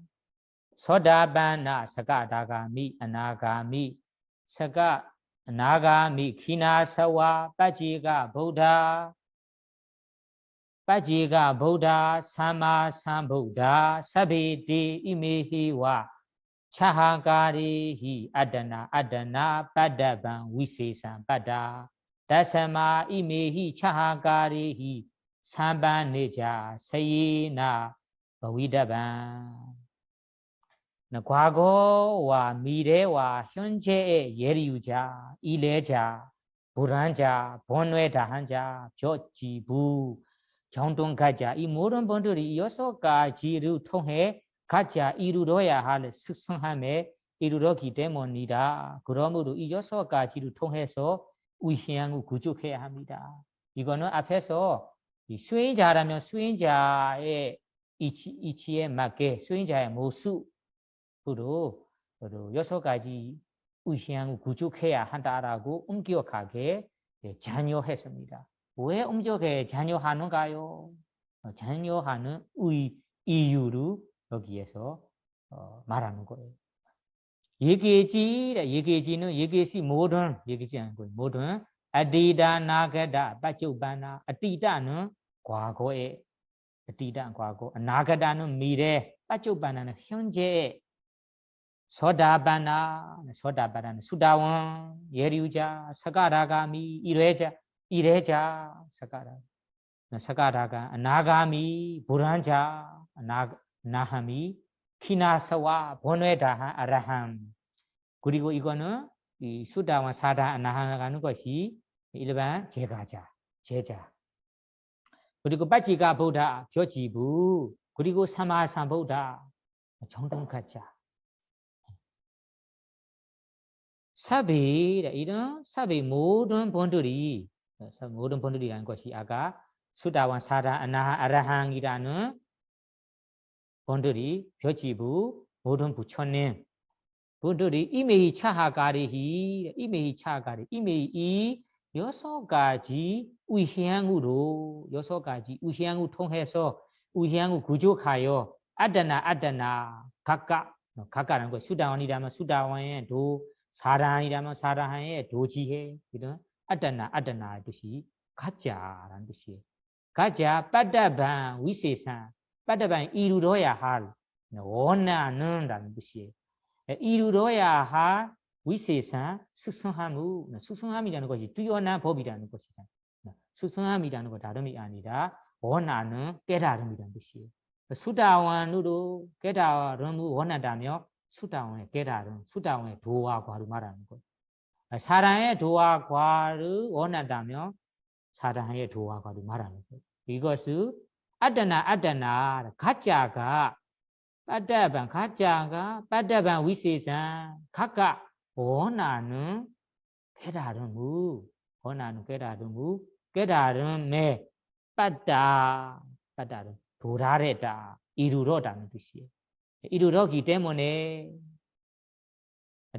소다반나 사가다가미 아나가미 사가 아나가미 키나사와 빠지가 보다 사마 삼보다 사비디 이미히와 차하가리히 아다나 빠다반 위세산 빠다 다사마 이메히 차하가리히 삼반내자 세이나 바위다반 과거와 미래와 현재의 예리유자, 이래자, 불안자, 본외다한자, 벼지부, 정동가자 이 모든 분들이 6가지를 통해 가짜 이루어야 할 숙성함에 이르렀기 때문이다. 그러므로 이 6가지를 통해서 위향을 구축해야 합니다. 이거는 앞에서 수행자라면 수행자의 이치에 맞게 수행자의 모습으로 6가지 위향을 구축해야 한다라고 엄격하게 잔여했습니다. 왜 엄격하게 잔여하는가요? 잔여하는 이유를 여기에서 말하는 거예요. 얘기지는 얘기시 모든 얘기지 않고 모든 아디다 나가다 빠쭈바나 아디다는 과거에 아디다 과거 나가다는 미래 빠쭈바나는 현재 소다바나는 수다원 예류자 사가라가미 이래자 사가라가 나가미 불안자 나함이 키나사와 본외다한 아라함 그리고 이거는 이 수다와 사다 나하는 것이 일반 제자 그리고 빠지가 보다 벼지부 그리고 사마삼보다 정동가자 사비 이런 사비 모든 분들이라는 것이 아까 수다와 사다 아라항이라는 분들이 벼지부 모든 부처님 분들이 이메이 차하가리히 이메이 6가지 위향으로 6가지 위향을 통해서 위향을 구족하여 아다나 각가라는 거 수다원이라면 수다원의 도 사랑이라면 사랑의 도지해 이런 아따나 뜻이 가짜라는 뜻이에요. 가짜 빠다반 위세산 빠다반 이루어야 할 원하는라는 뜻이에요. 이루어야 할 위세산 숙성함이라는 것이 뛰어난 법이라는 것이잖아요. 숙성함이라는 것 다름이 아니라 원하는 깨달음이라는 뜻이에요. 수다원으로 깨달음을 원한다며 수다원의 깨달음, 수다원의 도화과를 말하는 거예요. 사랑의 도화과를 원한다며 사랑의 도화과를 말하는 거예요. 이것을 아따나 가짜가 빠다반 위세산 각각 원하는 깨달음의 깨달음에 빠다름 도달했다 이루러다는 뜻이에요. 이루러기 때문에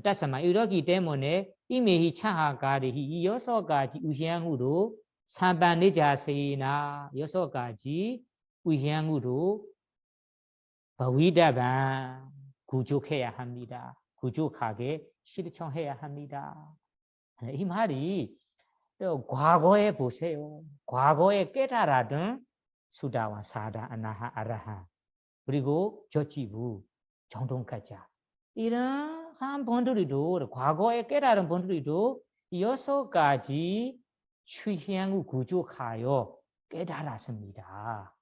따스마 이루러기 때문에 이메히 차하가리 이 6가지 우향으로 삼반내자세나 6가지 우향으로 바위다반 구족해야 합니다. 구족하게 실천해야 합니다. 이 말이 과거에 보세요. 과거에 깨달았던 수다와 사다 아나하 아라하 그리고 젖지부 정동가자 이러한 분들이도 과거에 깨달은 분들이도 6가지 취향을 구족하여 깨달았습니다.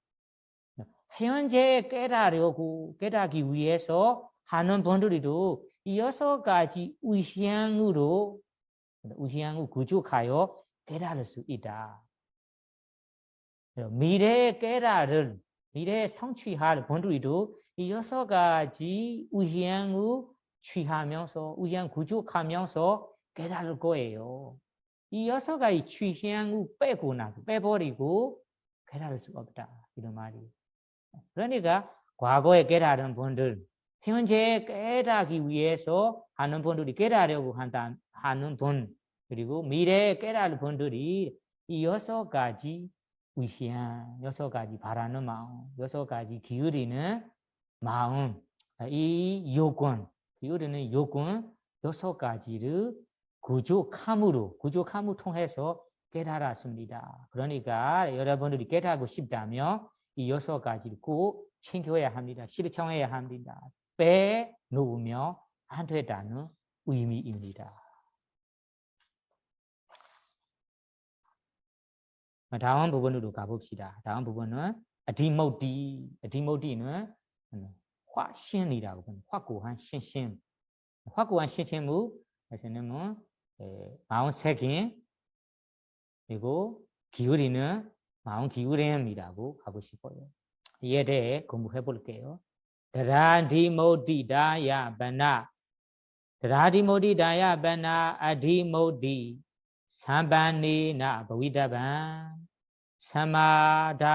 현재 깨달기 위해서 하는 분들이도 6가지 의향을 구족하여 깨달을 수 있다. 미래에 미래에 성취할 분들도 이 6가지 의향을 취하면서 의향 구족하면서 깨달을 거예요. 이 6가지 취향을 빼버리고 깨달을 수가 없다. 이런 말이에요. 그러니까 과거에 깨달은 분들, 현재 깨닫기 위해서 하는 분들이 깨달으려고 하는 분, 그리고 미래에 깨달을 분들이 이 6가지 의향, 6가지 바라는 마음, 6가지 기울이는 마음, 이 요건, 기울이는 요건 6가지를 구족함을 통해서 깨달았습니다. 그러니까 여러분들이 깨닫고 싶다면 이 6가지를 꼭 챙겨야 합니다. 실천해야 합니다. 빼놓으면 안 된다는 의미입니다. 다음 부분으로 가봅시다. 다음 부분은 디모디는 화신이라고 합니다. 확고한 신심. 확고한 신심을 하시는 마음 새김 그리고 기울이는 마음 기울임이라고 하고 싶어요. 이에 대해 공부해 볼게요. 드라디모디다야 바나 드라디모디다야 바나 아디모디 삼반네나 버위다반 사마다디모디나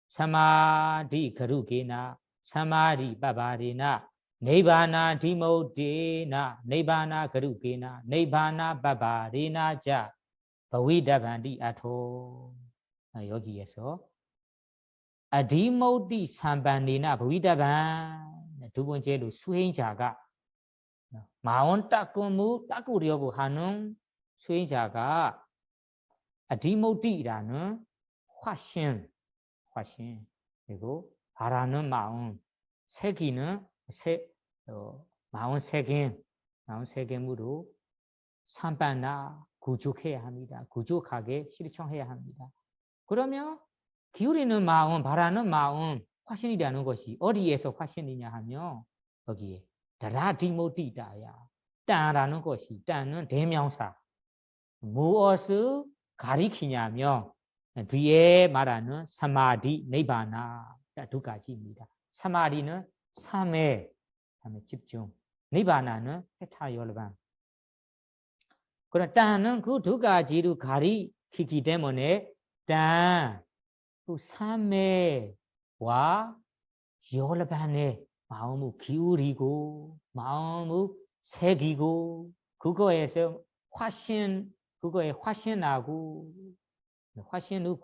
사마디 가루게나 사마디 바바리나 네바나 디모디나 네바나 가루게나 네바나 바바리나 자 버위다반디 아토 여기에서 아디모디 삼반네나 버위다반 두 번째로 수행자가 마원 닦으려고 하는 수행자가 아디모디라는 화신 그리고 바라는 마음 새기는 마음 새김으로 삼반나 구족해야 합니다. 구족하게 실천해야 합니다. 그러면 기울이는 마음, 바라는 마음, 화신이라는 것이 어디에서 화신이냐 하면 여기에 드라디모디다야 딴라는 것이 딴은 대명사 무엇을 가리키냐면 뒤에 말하는 사마디 니바나 두 가지입니다. 사마디는 삼에 집중, 니바나는 해타열반. 그럼 딴은 그 두 가지를 가리키기 때문에 딴 그 삼매와 열반에 마음을 기울이고 마음을 새기고 그거에서 그거에 화신하고 화신을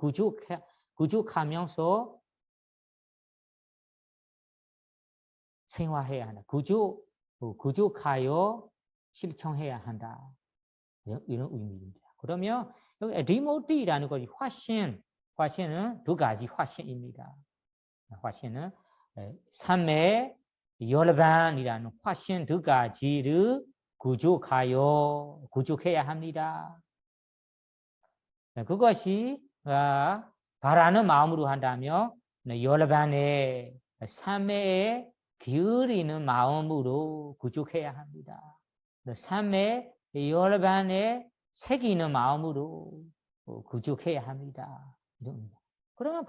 구족하면서 생활해야 한다. 구족하여 실천해야 한다. 이런 의미입니다. 그러면 여기 디모티라는 것이 화신은 두 가지 화신입니다. 화신은 삼매 열반이라는 화신 두 가지를 구족해야 합니다. 그것이 바라는 마음으로 한다면 열반의 삼매에 기울이는 마음으로 구족해야 합니다. 삼매 열반에 새기는 마음으로 구족해야 합니다. 그러면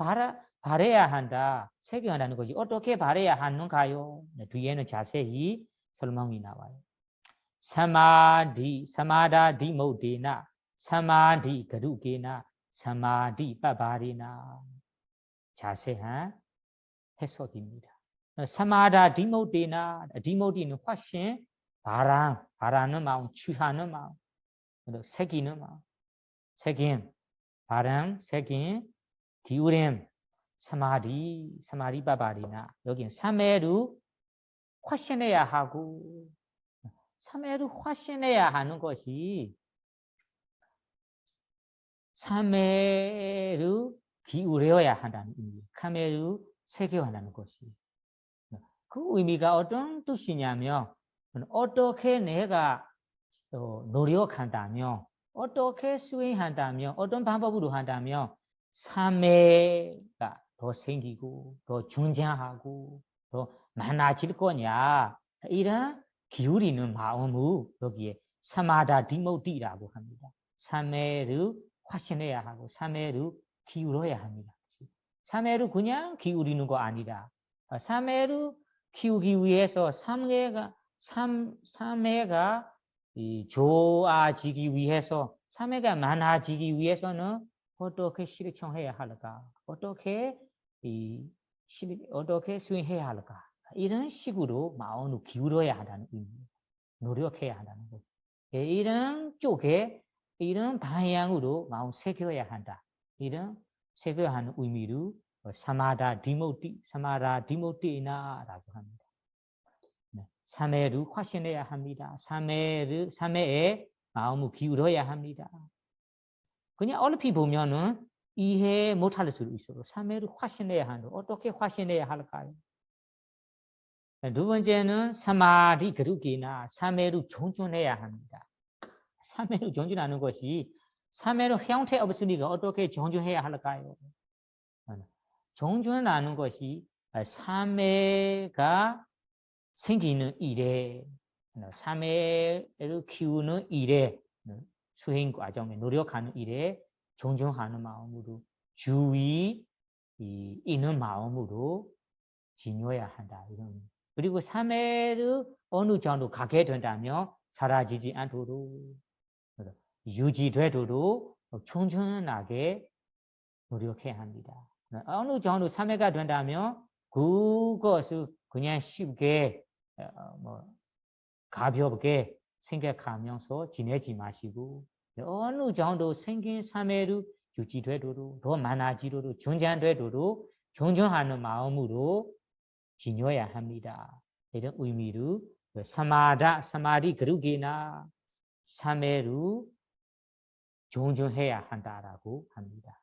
바래야 한다. 새겨한다는 거지. 어떻게 바래야 하는가요? 뒤에는 자세히 설명이 나와요. 사마다 디모데나, 사마디 가루게나, 사마디 빠바리나. 자세한 해석입니다. 사마다 디모데나, 디모디는 화신, 바라는 마음, 취하는 마음, 새기는 마음, 새김, 바람, 새김, 기울임, 사마디 빠바리나. 여기는 삼매로 화신해야 하고, 삼매로 화신해야 하는 것이 삼매로 기울여야 한다는 의미, 삼매로 새겨야 한다는 것이. 그 의미가 어떤 뜻이냐면, 어떻게 내가 노력한다면, 어떻게 수행한다면, 어떤 방법으로 한다면 삼매가 더 생기고 더 중장하고 더 많아질 거냐, 이런 기울이는 마음을 여기에 사마다 디모디라고 합니다. 삼매를 화신해야 하고 삼매를 기울여야 합니다. 삼매를 그냥 기울이는 거 아니라 삼매를 키우기 위해서 삼매가 좋아지기 위해서, 삼매가 많아지기 위해서는 어떻게 실천해야 할까? 어떻게 수행해야 할까? 이런 식으로 마음을 기울여야 한다는 의미, 노력해야 한다는 것. 이런 쪽에, 이런 방향으로 마음 새겨야 한다. 이런 새겨야 하는 의미로 사마다 디모티나라고 합니다. 삼매를 화신해야 합니다. 삼매에 마음을 기울여야 합니다. 그냥 얼핏 보면은 이해 못할 수도 있어요. 삼매를 화신해야 하는, 어떻게 화신해야 할까요? 두 번째는 사마디 그루기나, 삼매를 존중해야 합니다. 삼매를 존중하는 것이, 삼매를 형태 없으니까 어떻게 존중해야 할까요? 존중하는 것이 삼매가 생기는 일에, 삼매를 키우는 일에, 수행 과정에 노력하는 일에 존중하는 마음으로, 주의 있는 마음으로 지녀야 한다. 이런. 그리고 삼매를 어느 정도 가게 된다면 사라지지 않도록, 유지되도록 충분하게 노력해야 합니다. 어느 정도 삼매가 된다면 그것을 그냥 쉽게 가볍게 생각하면서 지내지 마시고, 어느 정도 생긴 삼매를 유지되도록, 더 많아지도록, 존재되도록 존중하는 마음으로 지녀야 합니다. 이런 의미로 사마디 그루기나, 삼매를 존중해야 한다라고 합니다.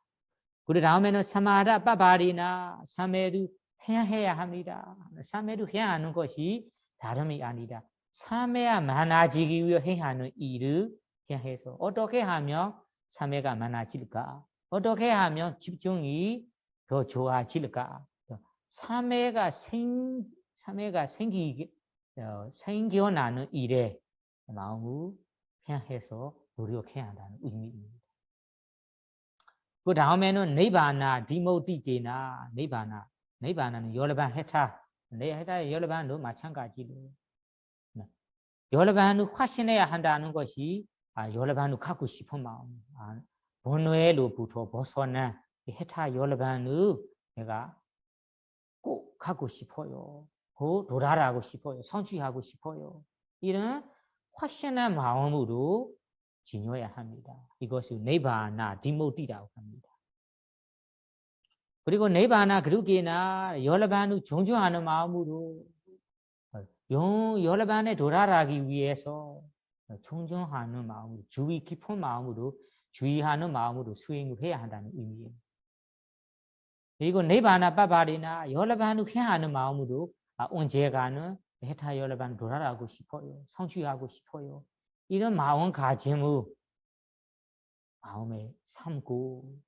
그 다음에는 사마다 빠바리나, 삼매를 행해야 합니다. 삼매를 행하는 것이 다름이 아니다. 삼매가 많아지기 위해 행하는 일을 행해서 어떻게 하면 삼매가 많아질까? 어떻게 하면 집중이 더 좋아질까? 삼매가 생겨나는 일에 마음을 행해서 노력해야 한다는 의미입니다. 그 다음에는 네바나 디모티게나, 네바나는 열반 해타, 열반도 마찬가지로 열반을 화신해야 한다는 것이 열반을 갖고 싶은 마음, 번뇌로부터 벗어난 해타 열반을 내가 꼭 갖고 싶어요. 곧 도달하고 싶어요. 성취하고 싶어요. 이런 확신한 마음으로 지녀야 합니다. 이것을 네바나 디모티라고 합니다. 그리고 네바나 그루게나, 열반을 존중하는 마음으로, 용 열반에 돌아가기 위해서 존중하는 마음으로 주의 깊은 마음으로 주의하는 마음으로 수행을 해야 한다는 의미예요. 그리고 네바나 빠바리나 열반을 해하는 마음으로 언제가는 해타 열반 돌아가고 싶어요. 성취하고 싶어요. 이런 마음가짐을 마음에 삼고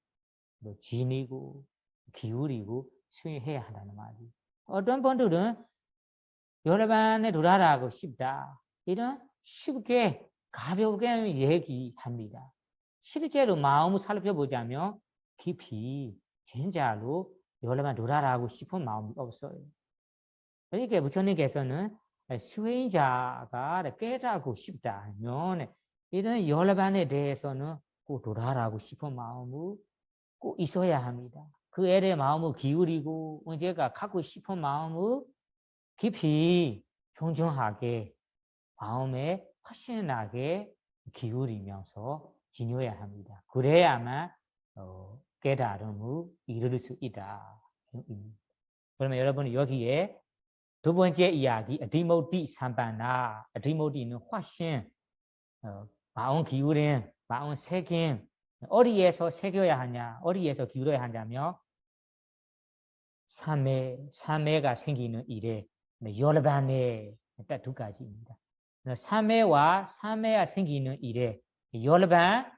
지니고 기울이고 수행해야 한다는 말이에요. 어떤 분들은 열반에 돌아가고 싶다. 이런 쉽게 가볍게 얘기합니다. 실제로 마음을 살펴보자면 깊이 진짜로 열반 돌아가고 싶은 마음이 없어요. 그러니까 부처님께서는 수행자가 깨닫고 싶다 하면 이런 열반에 대해서는 꼭 돌아가고 싶은 마음을 꼭 있어야 합니다. 그 애의 마음을 기울이고 언제가 갖고 싶은 마음을 깊이 존중하게 마음에 확신하게 기울이면서 지녀야 합니다. 그래야만 깨달음을 이룰 수 있다. 그러면 여러분 여기에 두 번째 이야기 어디모디 삼반나 어디모디는 확신 마음 기울임 마음 새김 어디에서 새겨야 하냐 어디에서 기울여야 하냐면 삼매가 생기는 일에 열반에 딱 두 가지입니다. 삼매와 삼매가 생기는 일에 열반을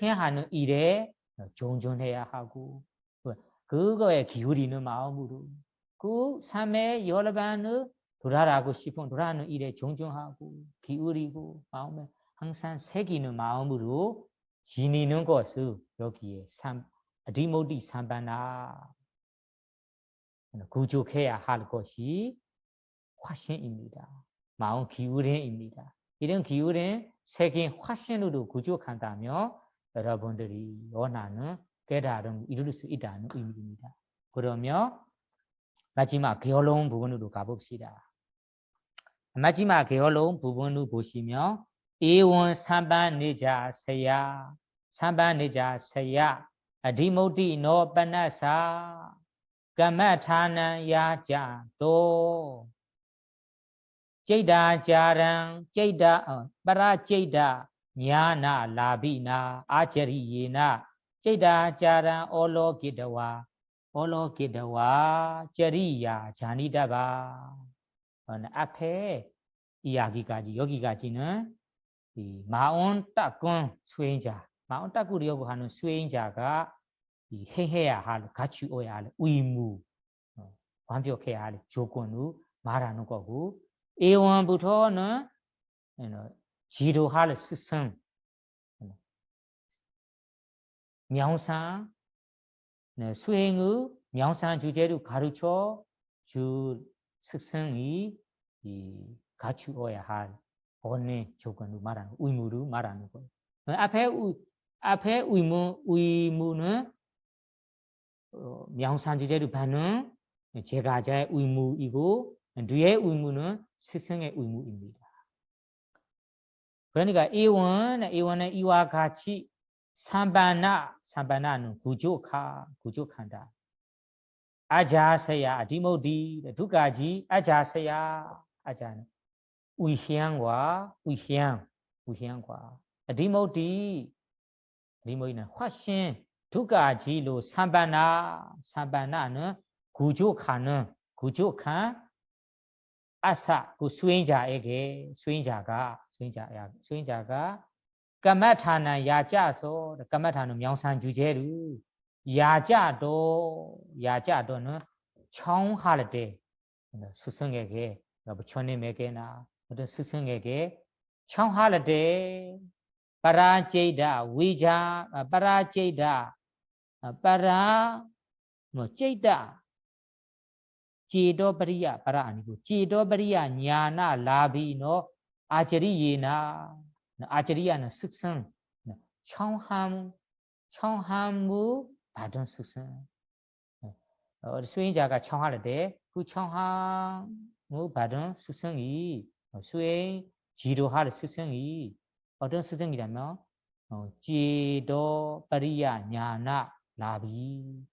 해야 하는 일에 존중해야 하고 그거에 기울이는 마음으로 그 삼매 열반을 돌아가고 싶은 돌아가는 일에 존중하고 기울이고 마음에 항상 새기는 마음으로 지니는 것을 여기에 디모디 삼바나 구족해야 할 것이 화신입니다. 마음 기울임입니다. 이런 기울임 새긴 화신으로 구족한다면 여러분들이 원하는 깨달음을 이룰 수 있다는 의미입니다. 그러면 마지막 개월로운 부분으로 가봅시다. 마지막 개월로운 부분을 보시면 에원 삼반내자 세야 삼반내자 세야 어디모디 노빠나사 까마타난 야자도 찌다자랑 찌다 빠라찌다 냐나 라비나 아처리예나 찌다자랑 올로기다와 저리야 자니다바 앞에 이야기까지 여기까지는 이 마온 따꾼 수행자 마온 따꾸려고 하는 수행자가 이 해야 할 갖추어야 할 의무 완벽해야 할 조건을 말하는 거고 애원부터는 지도할 스승 명상 수행의 명상 주제를 가르쳐 줄 스승이 이 갖추어야 할 본의 조건을 말하는 의무를 말하는 거예요. 앞에 의무는 명상 주제를 받는 제가자의 의무이고 뒤에 의무는 스승의 의무입니다. 그러니까 이원은 이와 같이 삼바나는 구족한다. 아자세야 디모디 두 가지 아자는 위향과 디모디는 화신 두 가지로 삼바나는 구족한 아사 그 수행자가 까마타나 야자서 까마타는 명상 주제를 야자도는 청할 때 스승에게 부처님에게나 어떤 스승에게 청할 때 빠라제이다 위자 빠라제이다 제이다 제도버리야 빠라 아니고 제도버리야 냐나 라비노 아저리야는 스승 청함무 받은 스승 수행자가 청할 때 그 청함무 받은 스승이 수행 지도할 스승이 어떤 스승이라면 제도버리야 냐나 라비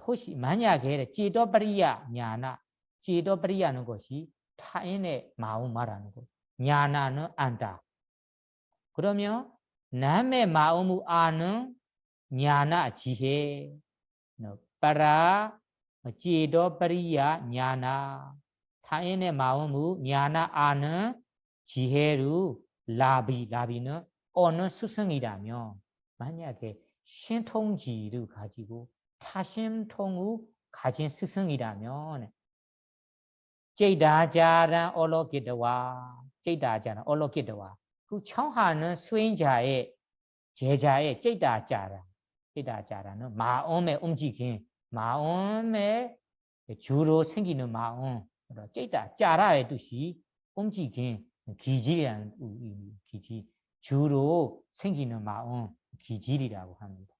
혹시 만약에 제도버리야 냐나 제도 버리야는 것이 타인의 마음 말하는 거. 냐나는 안다. 그러면 남의 마음을 아는 냐나 지혜. 빠라 제도 버리야 냐나. 타인의 마음을 냐나 아는 지혜로 라비는 어느 스승이라면 만약에 신통지를 가지고 타심통을 가진 스승이라면 제다자란 얼로기드와 제다자란 얼로기드와 그 청하는 수행자의 제자의 제다자라는 마음의 움직임 마음의 주로 생기는 마음 제다자라의 뜻이 움직임 기질이라는 기질 주로 생기는 마음 기질이라고 합니다.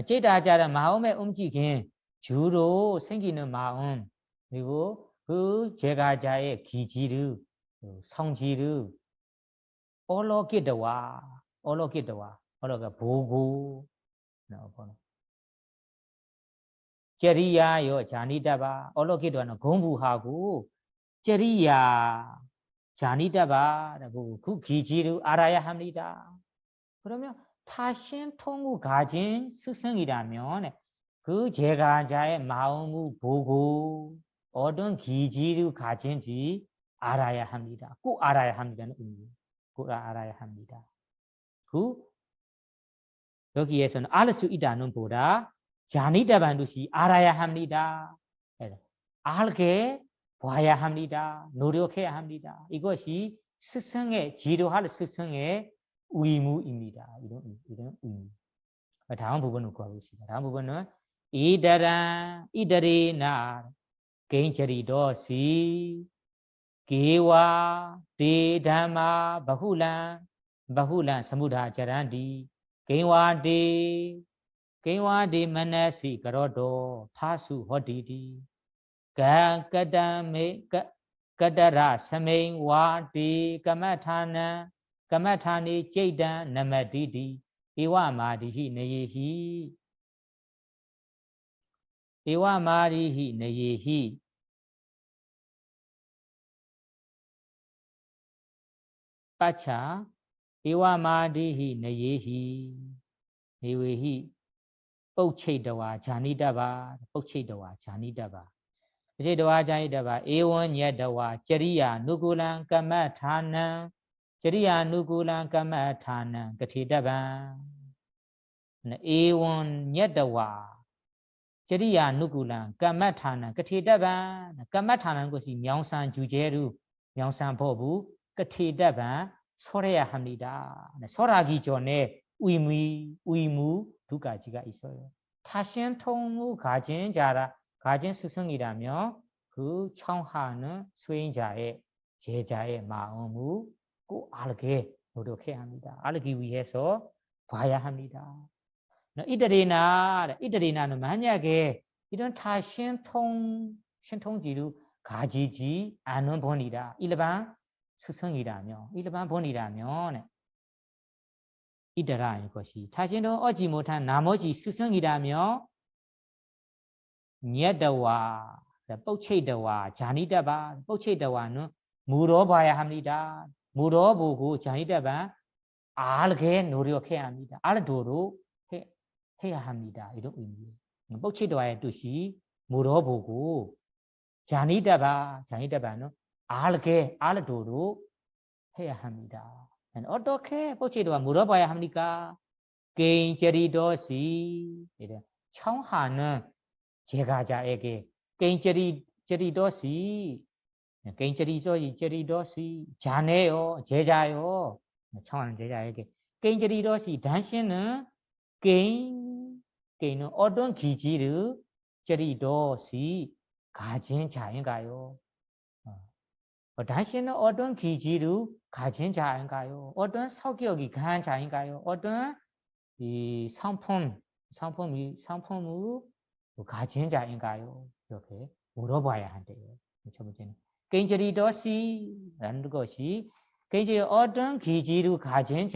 제다자란 마음의 움직임 주로 생기는 마음 그리고 그 제가자의 기질을 성질을 얼로기드와 보고 제리야요 자니다바 얼로기드와는 공부하고 제리야 자니다바라고 그 기질을 알아야 합니다. 그러면 타심통을 가진 스승이라면 그 제가자의 마음을 보고 어떤 기질을 가진지 알아야 합니다. 꼭 알아야 합니다는 의미. 꼭 알아야 합니다. 그 여기에서는 알 수 있다는 보다 자니다반 뜻이 알아야 합니다. 알게 봐야 합니다. 노력해야 합니다. 이것이 스승의 지도할 스승의 의무입니다. 이런 의무. 다음 부분을 구하겠습니다. 다음 부분은 이다리나 개인처리도시 개와 대담마 바훌란 사무다자란디 개와디 마나시 그로도 파수 호디디 가까다메 까다라 서메인 와디 까마타니 제이단 나마디디 이와마디히 네예히 빠차 이와마디히 네예히 네웨히 뻑체이다와 자니다바 뻑체이다와 자니다바 제도와 자니다바 에원예다와 저리야 누구랑 까마타난 저리야 누구랑 까마타난 그티다바 에원예다와 저리야 누구랑 까마타난 그티다바 까마타난 것이 명산 주제로 명산 보부 그티다바 소래야 합니다. 소라기 전에 의무 두 가지가 있어요. 타신통을 가진 스승이라면 그 청하는 수행자의 제자의 마음을 꼭 알게 노력해야 합니다. 알기 위해서 봐야 합니다. 이들이나는 만약에 이런 신통지를 가지지 않은 본이다. 일반 스승이라면 일반 본이라면 이더라는 것이 자신도 얻지 못한 나머지 스승이라며 녀다와 뻑체다와 자니다바 뻑체다와는 물어봐야 합니다. 물어보고 자니다바 알게 노력해야 합니다. 알도록 해야 합니다. 이런 의미예요. 뻑체다와의 뜻이 물어보고 자니다바는 알게 알도록 해야 합니다. 어떻게 뻑체다와 물어봐야 합니까? 개인제리도시 청하는 제가자에게 개인제리도시 자네요 제자요 청하는 제자에게 개인제리도시 당신은 개인은 어떤 기질을 제리도시 가진 자인가요? 당신은 어떤 기질을 가진 자인가요? 어떤 성격이 강한 자인가요? 어떤 이 상품을 가진 자인가요? 이렇게 물어봐야 한대요. 첫 번째는 개인적이라는 것이 개인적인 어떤 기질을 가진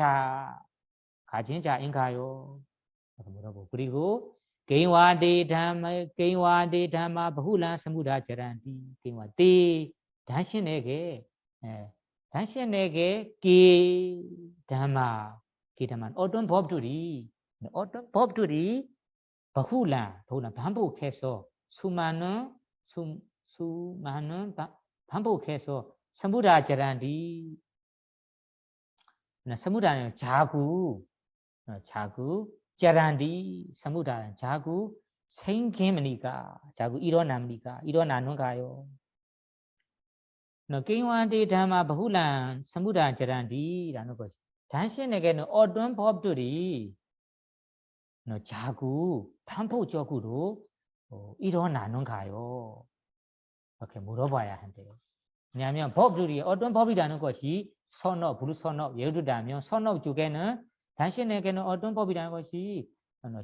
자인가요? 물어보고 그리고 Keinwadi Dhamma Bahula Samudha Jaranti Keinwadi Danshinege Ki Dhamma Autumn Bob Duri Bahula Bambu Keso Sumano Bambu Keso Samudha Jaranti Samudha Jagu Jarandi Samudha Jagu Saint Kemanika Jagu Ironamika Ironanungayo No Keinwadi Dhamma Bahula Samudha Jarandi Ranokos Danshin again Autumn Bob Duri No Jagu Pampo Jokuro Ironanungayo Okay Murobaya Hante Nyamian Bob Duri Autumn Bobby Danokochi Son of Blue Son of Yudamion Son of Jugana Danshin again Autumn Bobby Danokochi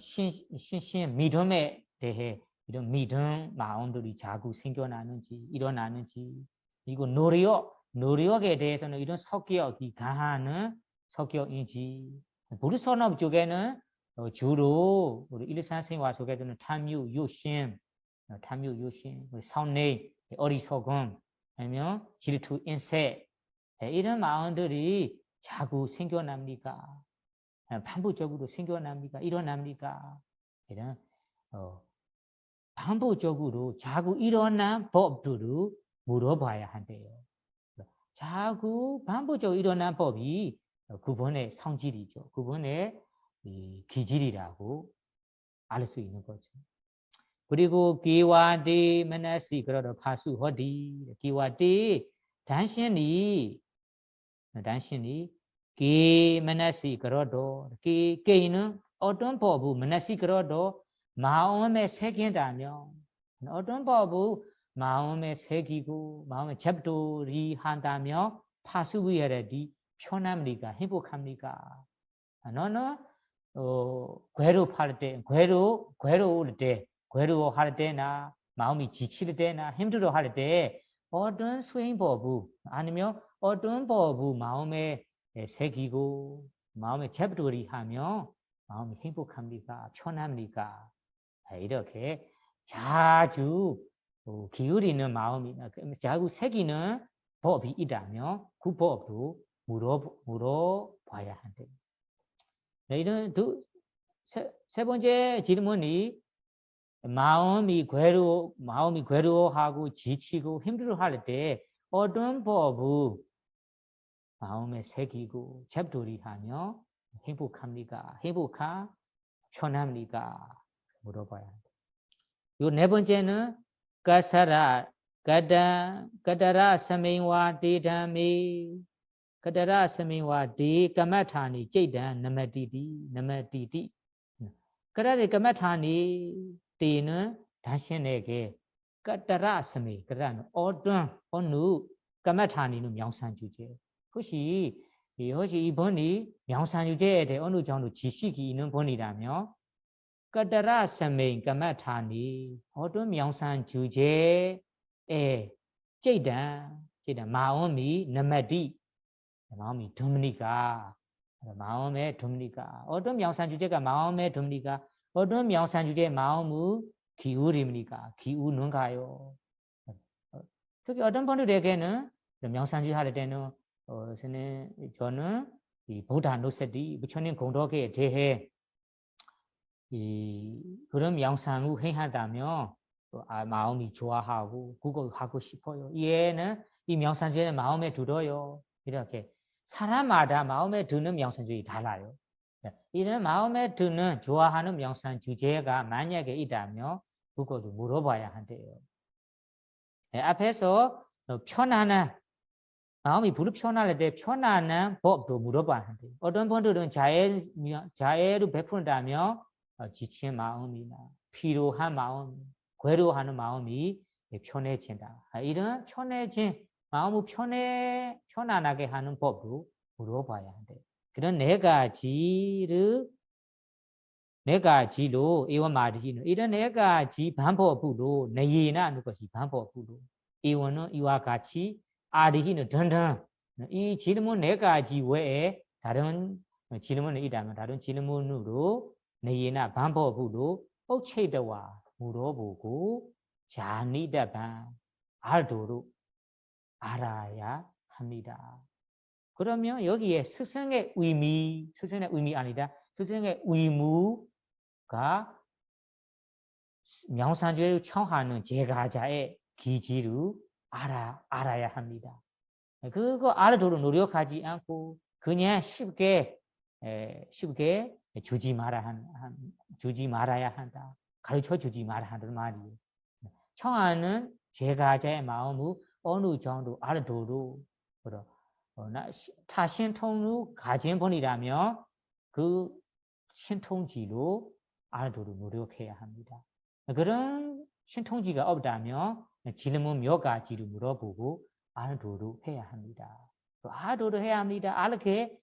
Shin Midome Dehe Midum Maunduri Jagu Singo Nanunchi Ironanunchi You go Norio get days and you don't Sokyo Gihana Sokyo Inji Buddha Son of Jugana Juro or Ilisan was to get in a Tamu Yushin with sound name the Orisogon and you chili to insect Eden Maunduri Jagu Singo Namika and Pambu Jogu Singo Namika Ironamika Pambu Joguru Jagu Irona Bob Duru Murobaya Hanteo Jagu Pambu Jo Irona Bobby Kubone Sanjirijo Kubone Kijirago Alice in the coach 그리고 기와디 만나시 그러다 파수 허디 기와디 당신이 기 만나시 그러도 기 게이는 어떤 법부 만나시 그러도 마음에 새긴다며 어떤 법부 마음에 새기고 마음에 접도리 한다며 파수 위에라디 편합니까 행복합니까 너는 괴로 팔 때 괴로울 때 괴로워할 때나 마음이 지칠 때나 힘들어 할 때 어떤 수행 법부 아니면 어떤 법부 마음에 새기고 마음에 접돌이 하며 마음이 행복합니까 편합니까 이렇게 자주 기울이는 마음이나 자주 새기는 법이 있다며 그 법도 물어봐야 한대. 이런 세 번째 질문이 마음이 괴로워하고 지치고 힘들어할 때 어떤 법을 마음에 새기고 접돌이하며 행복합니까? 편합니까? 물어봐야 합니다. 요 네 번째는 가다라 사메와 데담이 가다라 사메와 데 까마타니 찌단 나마티디 가다리 까마타니 때는 당신에게 까따라 스미 그런 어느 까마타니는 명상주제 혹시 이번이 명상주제에 대해 어느 정도 지식이 있는 분이라며 까따라 스미 까마타니 어떤 명상주제에 찌단 마음이 나마디 마음이 듭니까 어떤 명상주제가 마음에 듭니까 어떤 명상주제 마음의 기울입니까? 기우는가요? 특히 어떤 분들에게는 명상주제 할 때는 저는 이 보다노세디 부처님 공덕에 대해 그런 명상을 행한다면 마음이 좋아하고 그거 하고 싶어요. 얘는 이 명상주제 마음에 들어요. 이렇게 사람마다 마음에 드는 명상주제 달라요. 이런 마음에 드는 좋아하는 명상 주제가 만약에 있다면 그것도 물어봐야 한대요. 앞에서 편안한 마음이 불편할 때 편안한 법도 물어봐야 한대요. 어떤 분들은 자애를 베푼다면 지친 마음이나 피로한 마음, 괴로워하는 마음이 편해진다. 이런 편해진 마음을 편안하게 하는 법도 물어봐야 한대요. 그런 네 가지로 이와마디는 이런 네 가지 방법으로 내이나 하는 것이 방법으로 이원은 이와 같이 아리히는 등등 이 질문 네 가지 외에 다른 질문이 있다면 다른 질문으로 내이나 방법으로 옥체이더와 물어보고 자니다반 알도록 알아야 합니다. 그러면 여기에 스승의 의미 아니다. 스승의 의무가 명상주의를 청하는 제가자의 기지를 알아야 합니다. 그거 알아도록 노력하지 않고 그냥 쉽게 주지 말아야 한다. 가르쳐 주지 말아야 한다는 말이에요. 청하는 제가자의 마음을 어느 정도 알아도록 타 신통로 가진 분이라면 그 신통지로 알아도록 노력해야 합니다. 그런 신통지가 없다면 질문 몇 가지를 물어보고 알아도록 해야 합니다. 알아도록 해야 합니다. 알게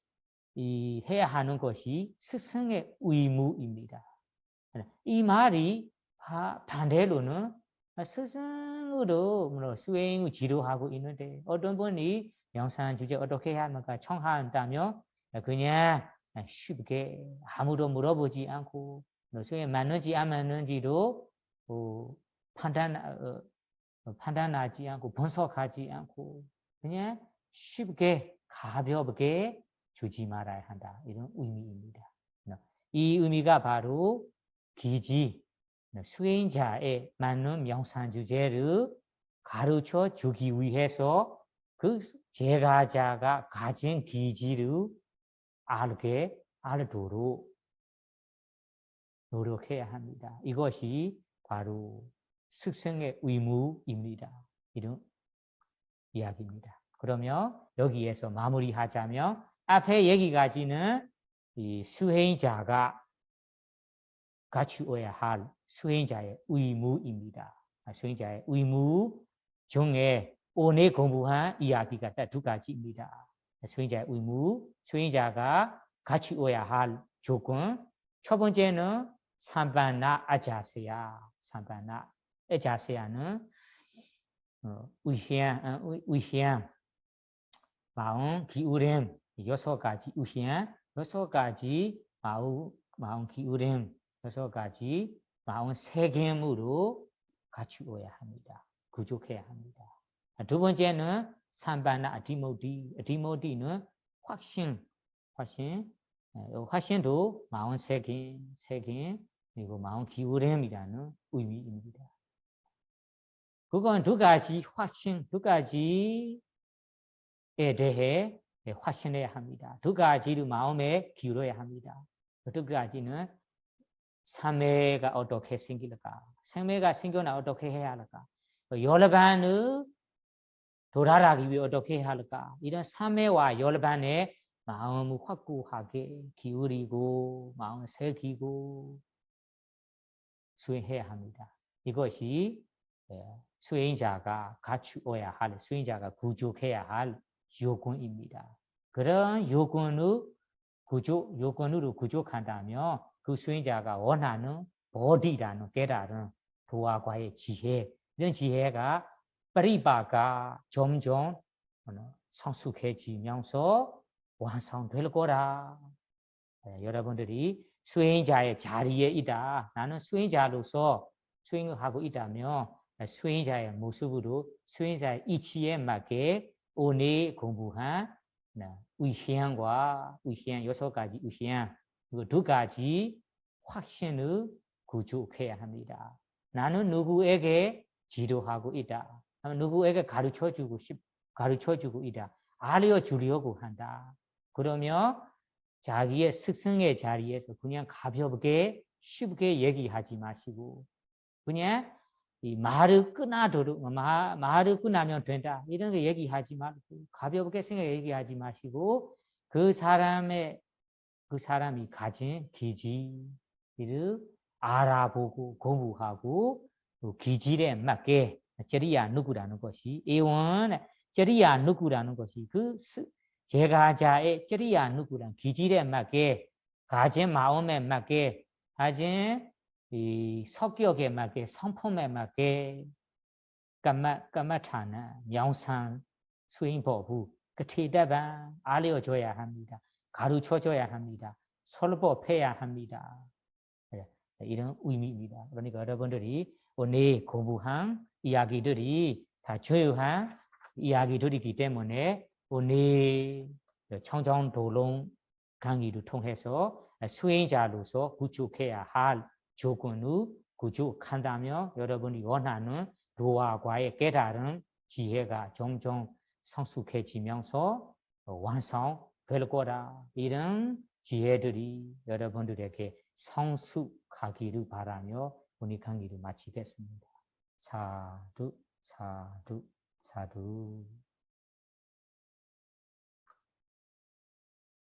해야 하는 것이 스승의 의무입니다. 이 말이 반대로는 스승으로 수행을 지도하고 있는데 어떤 분이 명상 주제 어떻게 해야 할까 청한다면 그냥 쉽게 아무도 물어보지 않고 수행 맞는지 안 맞는지도 판단하지 않고 분석하지 않고 그냥 쉽게 가볍게 주지 말아야 한다. 이런 의미입니다. 이 의미가 바로 기지, 수행자의 맞는 명상 주제를 가르쳐 주기 위해서 그 제가자가 가진 기지를 알도록 노력해야 합니다. 이것이 바로 스승의 의무입니다. 이런 이야기입니다. 그러면 여기에서 마무리하자면 앞에 얘기까지는 이 수행자가 갖추어야 할 수행자의 의무입니다. 수행자의 의무 중에 오늘 공부한 이야기가 딱 두 가지입니다. 수행자의 의무, 수행자가 갖추어야 할 조건. 첫 번째는 삼반나 아자세야. 삼반나 아자세야는 의향, 마음 기울임, 6가지 의향, 6가지 마음 기울임, 6가지 마음 세겜으로 갖추어야 합니다. 구족해야 합니다. 두 번째는 삼반나 아디모디, 아디모디는 확신도 마음 세겜, 그리고 마음 기울임이라는 의미입니다. 그건 두 가지 확신, 두 가지에 대해 확신해야 합니다. 두 가지를 마음에 기울여야 합니다. 두 가지는 삼매가 어떻게 생길까? 생매가 생겨나 어떻게 해야 할까? 열반을 도달하기 위해 어떻게 해야 할까? 이런 삼매와 열반의 마음을 확고하게 기울이고 마음을 새기고 수행해야 합니다. 이것이 수행자가 갖추어야 할, 수행자가 구족해야 할 요건입니다. 그런 요건으로 구족한다면 그 수행자가 원하는 보디라는 깨달은 도화과의 지혜, 이런 지혜가ปริภา가 점점 성숙해지면서 완성될 거라. 여러분들이 수행자의 자리에 있다. 나는 수행자로서 수행을 하고 있다면 수행자의 모습으로 수행자의 이치에 맞게 오늘 공부한 의향과 6가지 의향, 그리고 2가지 확신을 구축해야 합니다. 나는 누구에게 지도하고 있다. 누구에게 가르쳐주고 있다. 알려주려고 한다. 그러면 자기의 스승의 자리에서 그냥 가볍게 쉽게 얘기하지 마시고 그냥 이 말을 끝나면 된다. 이런 거 얘기하지 말고 가볍게 얘기하지 마시고 그 사람이 가진 기질을 알아보고 공부하고 기질에 맞게 저리야 누구라는 것이 애원 저리야 누구라는 것이 그 제가자의 저리야 누구란 기질에 맞게 가진 마음에 맞게 가진 이 성격에 맞게 성품에 맞게 까마타나 명상 수행법을 그태다반 알려줘야 합니다. 가르쳐줘야 합니다. 설법해야 합니다. 이런 의미입니다. 그러니까 여러분들이 오늘 공부한 이야기들이 다 조용한 이야기들이기 때문에 오늘 청정도론 강의를 통해서 수행자로서 구축해야 할 조건을 구축한다면 여러분이 원하는 도화과의 깨달은 지혜가 점점 성숙해지면서 완성될 거다. 이런 지혜들이 여러분들에게 성숙하기를 바라며 오늘 강의를 마치겠습니다. 사두, 사두, 사두.